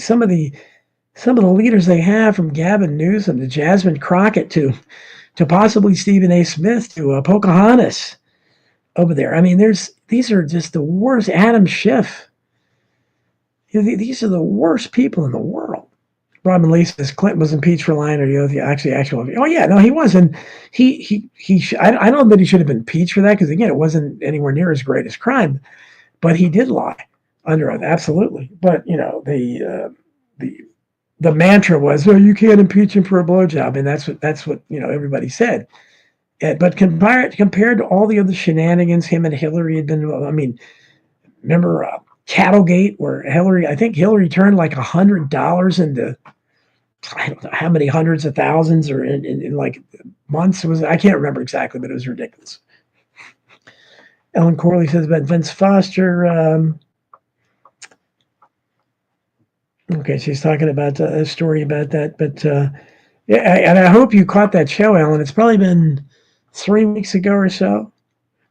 some of the leaders they have, from Gavin Newsom to Jasmine Crockett to possibly Stephen A. Smith to Pocahontas over there. I mean, these are just the worst. Adam Schiff. These are the worst people in the world. Robin Lee says Clinton was impeached for lying or oh yeah, no, he wasn't. I don't know that he should have been impeached for that, because again, it wasn't anywhere near as great as crime, but he did lie under oath, absolutely. But the mantra was, "Oh, you can't impeach him for a blowjob," and that's what everybody said. But compared to all the other shenanigans him and Hillary had been, I mean, remember Cattlegate, where I think Hillary turned like $100 into, I don't know how many hundreds of thousands, or in like months. I can't remember exactly, but it was ridiculous. Ellen Corley says about Vince Foster. Okay, she's talking about a story about that, but yeah, and I hope you caught that show, Ellen. It's probably been 3 weeks ago or so,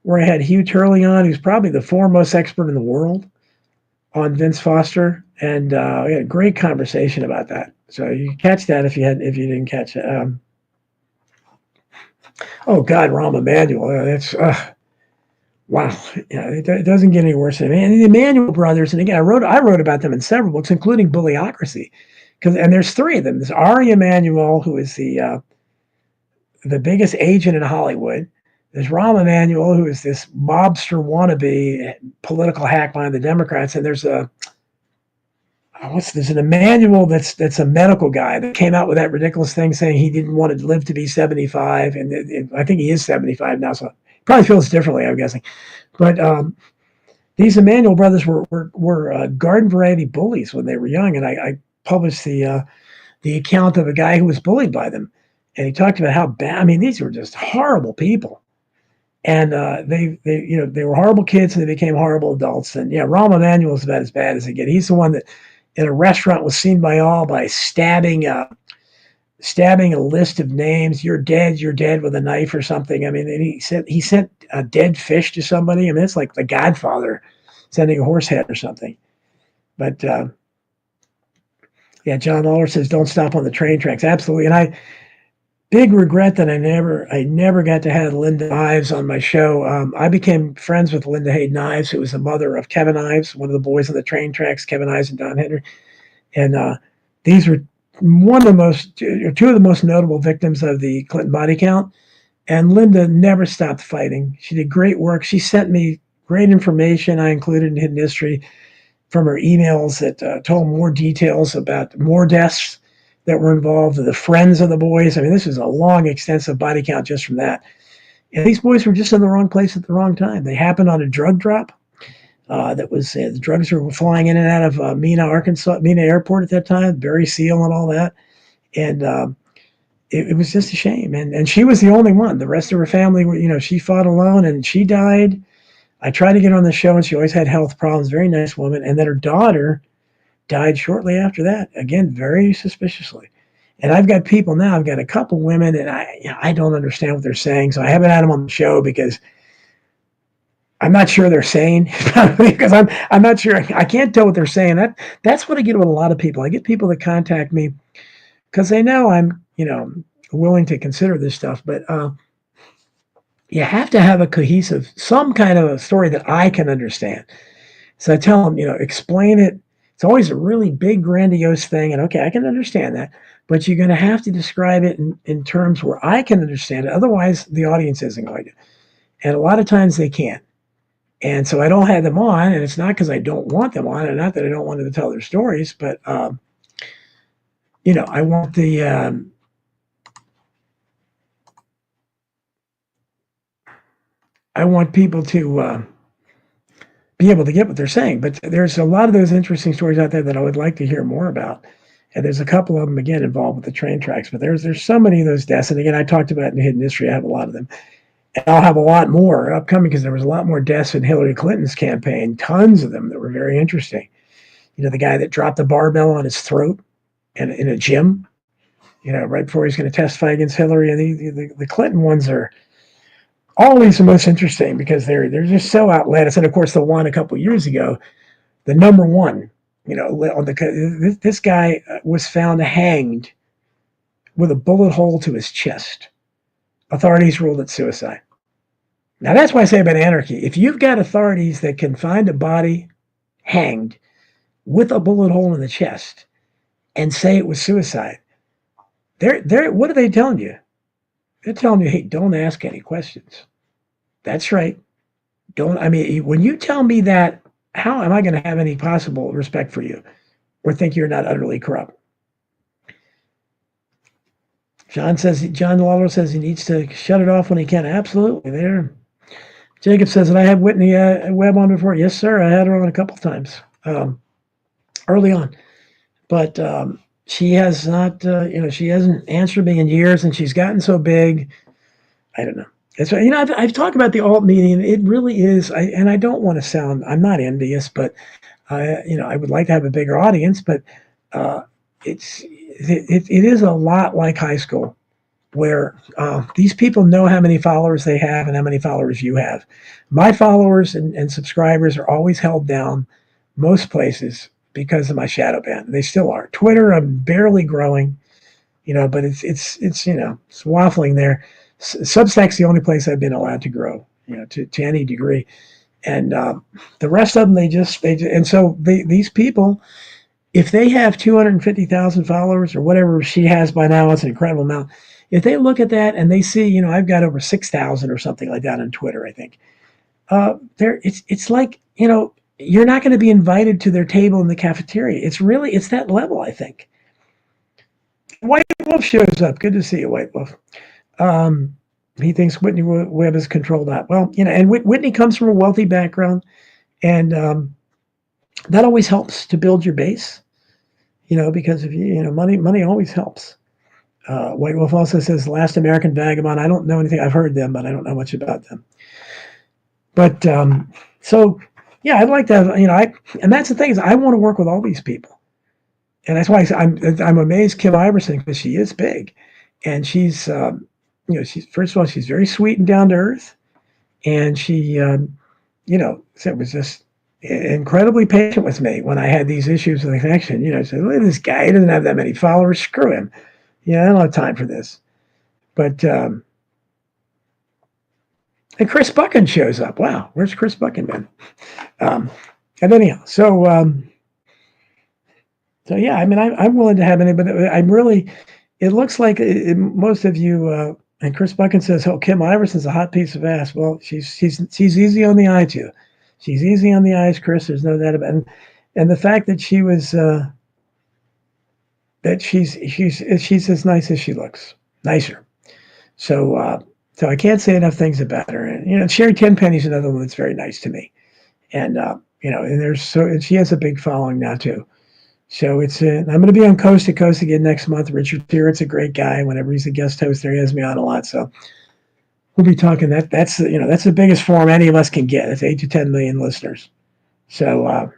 where I had Hugh Turley on, who's probably the foremost expert in the world on Vince Foster, and we had a great conversation about that. So you can catch that if you didn't catch it. Oh God, Rahm Emanuel, that's wow. Yeah, it doesn't get any worse than that. And the Emanuel brothers, and again, I wrote about them in several books, including Bullyocracy, and there's three of them. There's Ari Emanuel, who is the biggest agent in Hollywood. There's Rahm Emanuel, who is this mobster wannabe political hack behind the Democrats, and there's an Emanuel that's a medical guy that came out with that ridiculous thing saying he didn't want to live to be 75, and I think he is 75 now, so he probably feels differently, I'm guessing. But these Emanuel brothers were garden variety bullies when they were young, and I published the account of a guy who was bullied by them, and he talked about how bad. I mean, these were just horrible people. And they were horrible kids, and they became horrible adults. And yeah, Rahm Emanuel is about as bad as it gets. He's the one that in a restaurant was seen by all by stabbing a list of names. You're dead with a knife or something. I mean, and he sent a dead fish to somebody. I mean, it's like The Godfather sending a horse head or something. But yeah, John Lawler says don't stop on the train tracks. Absolutely, and big regret that I never got to have Linda Ives on my show. I became friends with Linda Hayden Ives, who was the mother of Kevin Ives, one of the boys on the train tracks, Kevin Ives and Don Henry. And these were two of the most notable victims of the Clinton body count. And Linda never stopped fighting. She did great work. She sent me great information I included in Hidden History from her emails that told more details about more deaths that were involved, the friends of the boys. I mean, this is a long, extensive body count just from that. And these boys were just in the wrong place at the wrong time. They happened on a drug drop. That was the drugs were flying in and out of Mena, Arkansas, Mena Airport at that time, Barry Seal and all that. And it was just a shame. And she was the only one. The rest of her family were, she fought alone and she died. I tried to get her on the show and she always had health problems. Very nice woman. And then her daughter died shortly after that. Again, very suspiciously. And I've got people now. I've got a couple women, and I don't understand what they're saying. So I haven't had them on the show because I'm not sure they're sane. Because I'm not sure. I can't tell what they're saying. That's what I get with a lot of people. I get people that contact me because they know I'm willing to consider this stuff. But you have to have a cohesive, some kind of a story that I can understand. So I tell them, explain it. It's always a really big, grandiose thing. And okay, I can understand that. But you're going to have to describe it in terms where I can understand it. Otherwise, the audience isn't going to. And a lot of times they can't. And so I don't have them on. And it's not because I don't want them on, and not that I don't want them to tell their stories. But, I want I want people to be able to get what they're saying. But there's a lot of those interesting stories out there that I would like to hear more about. And there's a couple of them, again, involved with the train tracks. But there's so many of those deaths. And again, I talked about in Hidden History, I have a lot of them. And I'll have a lot more upcoming because there was a lot more deaths in Hillary Clinton's campaign, tons of them that were very interesting. The guy that dropped the barbell on his throat in a gym, right before he's going to testify against Hillary. And the Clinton ones are always the most interesting because they're just so outlandish. And of course, the one a couple of years ago, the number one, on this guy was found hanged with a bullet hole to his chest. Authorities ruled it suicide. Now that's why I say about anarchy. If you've got authorities that can find a body hanged with a bullet hole in the chest and say it was suicide, they're what are they telling you? They're telling you, hey, don't ask any questions. That's right. When you tell me that, how am I going to have any possible respect for you or think you're not utterly corrupt? John Lawler says he needs to shut it off when he can. Absolutely. There. Jacob says that I have Whitney Webb on before. Yes, sir. I had her on a couple times early on. But she has not, she hasn't answered me in years, and she's gotten so big. I don't know. It's, I've talked about the alt media, and it really is. And I don't want to sound, I'm not envious, but I would like to have a bigger audience. But it is a lot like high school, where these people know how many followers they have and how many followers you have. My followers and subscribers are always held down most places because of my shadow ban. They still are. Twitter, I'm barely growing, but it's waffling there. Substack's the only place I've been allowed to grow, to any degree. And the rest of them, and so these people, if they have 250,000 followers or whatever she has by now, it's an incredible amount. If they look at that and they see, I've got over 6,000 or something like that on Twitter, I think. It's like, you're not going to be invited to their table in the cafeteria. It's that level, I think. White Wolf shows up. Good to see you, White Wolf. He thinks Whitney Webb is controlled out. Well, and Whitney comes from a wealthy background, and that always helps to build your base, because if money always helps. White Wolf also says Last American Vagabond. I don't know anything. I've heard them, but I don't know much about them. But so yeah, I'd like to have, and that's the thing is I want to work with all these people, and that's why I'm amazed Kim Iverson, because she is big, and she's she's, first of all, she's very sweet and down to earth, and she was just incredibly patient with me when I had these issues with the connection. Said, look at this guy, he doesn't have that many followers, screw him. I don't have time for this. But and Chris Buchan shows up. Wow, where's Chris Buchan been? And anyhow, so yeah, I'm willing to have any, but I'm really. It looks like most of you. And Chris Buchan says, "Oh, Kim Iverson's a hot piece of ass." Well, she's easy on the eye too. She's easy on the eyes, Chris. There's no doubt about it. And the fact that she was that she's as nice as she looks, nicer. So So I can't say enough things about her. And Sherry Tenpenny's another one that's very nice to me. And and she has a big following now too. So I'm going to be on Coast to Coast again next month. Richard Stewart's a great guy. Whenever he's a guest host there, he has me on a lot. So we'll be talking that's the biggest forum any of us can get. It's 8 to 10 million listeners. So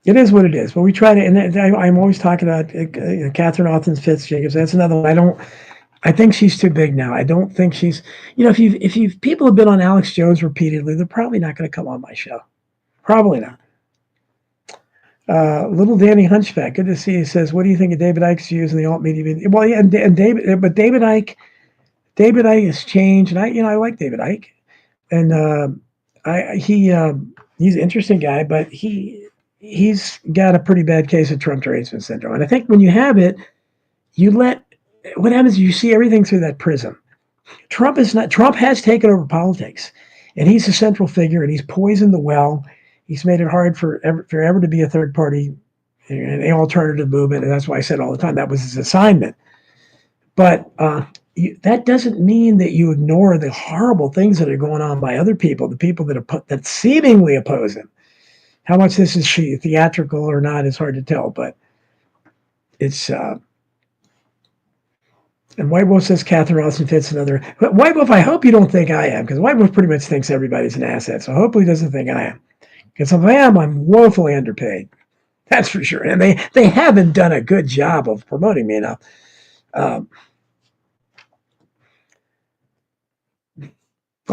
it is what it is. But we try to, and I'm always talking about Catherine Austin Fitzjacobs. That's another one. I think she's too big now. I don't think she's, if you people have been on Alex Jones repeatedly, they're probably not going to come on my show. Probably not. Little Danny Hunchback, good to see you. Says, what do you think of David Icke's views in the alt media? Well, yeah, and David Icke has changed, and I like David Icke, and he's an interesting guy, but he's got a pretty bad case of Trump derangement syndrome, and I think when you have it, what happens is you see everything through that prism. Trump has taken over politics, and he's a central figure, and he's poisoned the well. He's made it hard for ever to be a third party, an alternative movement, and that's why I said all the time that was his assignment. But that doesn't mean that you ignore the horrible things that are going on by other people, the people that seemingly oppose him. How much this is theatrical or not is hard to tell, but it's. And White Wolf says Catherine Austin Fitz another. But White Wolf, I hope you don't think I am, because White Wolf pretty much thinks everybody's an asset. So hopefully he doesn't think I am. Because if I am, I'm woefully underpaid. That's for sure. And they haven't done a good job of promoting me enough. Well,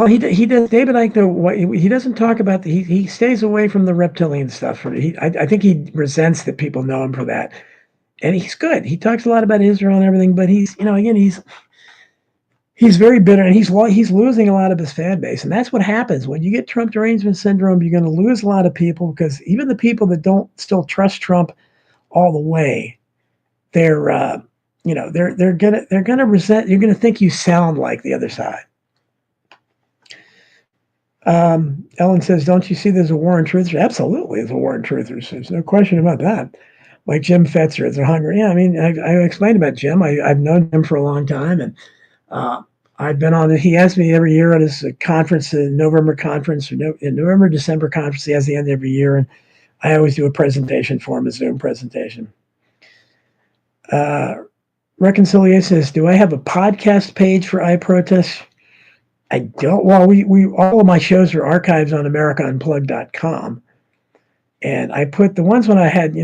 he does. David Icke, though, he doesn't talk about he stays away from the reptilian stuff. I think he resents that people know him for that. And he's good. He talks a lot about Israel and everything, but he's very bitter, and he's losing a lot of his fan base. And that's what happens when you get Trump derangement syndrome. You're going to lose a lot of people, because even the people that don't still trust Trump all the way, they're gonna resent. You're gonna think you sound like the other side. Ellen says, "Don't you see there's a war on truthers?" Absolutely, there's a war on truthers. There's no question about that. Like Jim Fetzer, they're hungry. Yeah, I mean, I explained about Jim. I've known him for a long time, and I've been on it. He has me every year at his conference, the November conference, or November, December conference. He has the end every year, and I always do a presentation for him, a Zoom presentation. Reconciliation says, "Do I have a podcast page for iProtest?" I don't. Well, we all of my shows are archived on AmericaUnplugged.com, and I put the ones when I had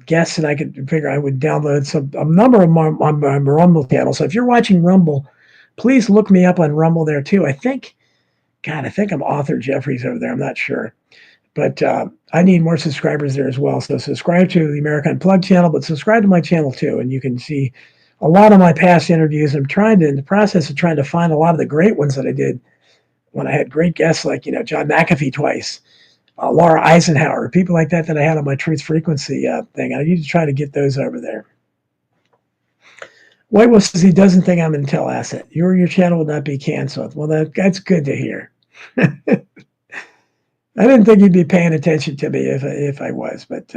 guests that I could figure I would download a number of them on my Rumble channel. So if you're watching Rumble, please look me up on Rumble there too. I think I'm Author Jeffries over there. I'm not sure, but I need more subscribers there as well. So subscribe to the America Unplugged channel, but subscribe to my channel too, and you can see a lot of my past interviews. I'm in the process of trying to find a lot of the great ones that I did when I had great guests like John McAfee twice. Laura Eisenhower, people like that I had on my Truth Frequency thing. I need to try to get those over there. White Wolf says he doesn't think I'm an intel asset. Your channel will not be canceled. Well, that's good to hear. I didn't think you'd be paying attention to me if I was, but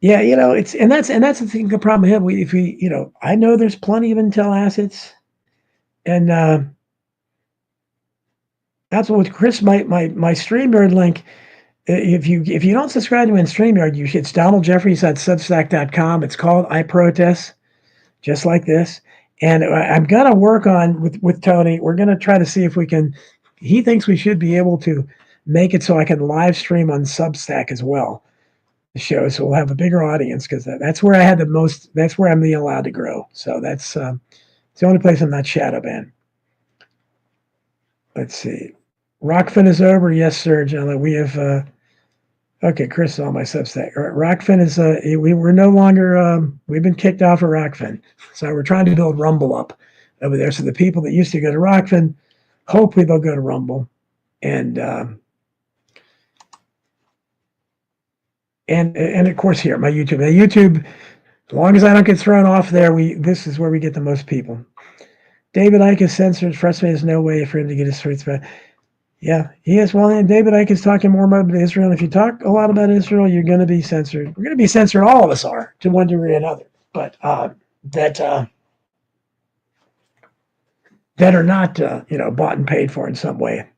yeah, that's the thing. The problem I have, if we I know there's plenty of intel assets, and that's what Chris, my StreamYard link. If you don't subscribe to me on StreamYard, it's DonaldJeffries.substack.com. It's called iProtest, just like this. And I'm gonna work on with Tony. We're gonna try to see if we can. He thinks we should be able to make it so I can live stream on Substack as well, the show, so we'll have a bigger audience, because that's where I had the most. That's where I'm allowed to grow. So that's the only place I'm not shadow banned. Let's see. Rockfin is over. Yes, sir, John. We have. Okay, Chris on my Substack. Rockfin is. We're no longer. We've been kicked off of Rockfin, so we're trying to build Rumble up over there. So the people that used to go to Rockfin, hopefully they'll go to Rumble, and of course here my YouTube. Now YouTube, as long as I don't get thrown off there, this is where we get the most people. David Icke is censored. Frustrated. There's no way for him to get his truth back. Yeah, he is. Well, and David Icke is talking more about Israel. And if you talk a lot about Israel, you're going to be censored. We're going to be censored. All of us are, to one degree or another. But that that are not bought and paid for in some way.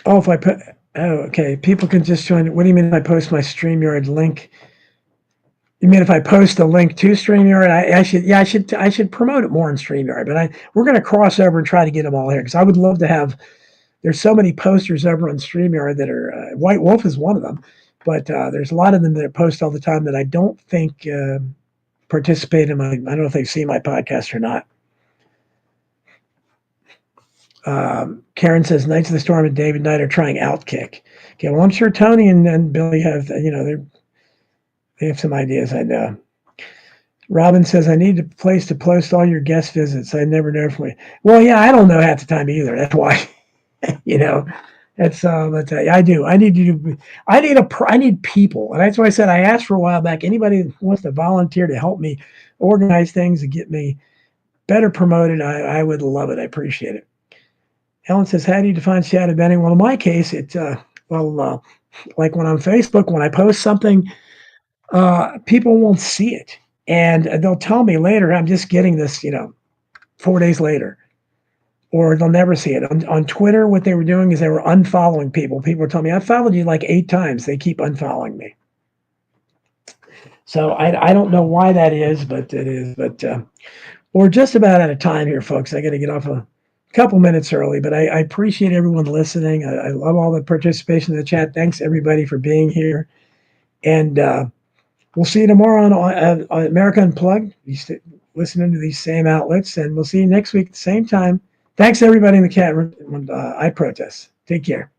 Oh, if I put okay, people can just join. What do you mean if I post my StreamYard link? You mean if I post a link to StreamYard? I should promote it more in StreamYard. But we're going to cross over and try to get them all here because I would love to have. There's so many posters over on StreamYard that are White Wolf is one of them, but there's a lot of them that post all the time that I don't think participate in my. I don't know if they've seen my podcast or not. Karen says Knights of the Storm and David Knight are trying Outkick. Okay, well I'm sure Tony and Billy have they have some ideas. I know. Robin says I need a place to post all your guest visits. I never know from you. Well, yeah, I don't know half the time either. That's why. That's but I do. I need people, and that's why I said I asked for a while back. Anybody who wants to volunteer to help me organize things and get me better promoted, I would love it. I appreciate it. Ellen says, how do you define shadow banning? Well, in my case, it's like when on Facebook, when I post something, people won't see it, and they'll tell me later, I'm just getting this, 4 days later, or they'll never see it. On Twitter, what they were doing is they were unfollowing people. People were telling me, I followed you like 8 times. They keep unfollowing me. So I don't know why that is, but it is. But we're just about out of time here, folks. I got to get off a couple minutes early, but I appreciate everyone listening. I love all the participation in the chat. Thanks, everybody, for being here. And we'll see you tomorrow on America Unplugged. Listening to these same outlets, and we'll see you next week at the same time. Thanks, everybody in the chat room. I protest. Take care.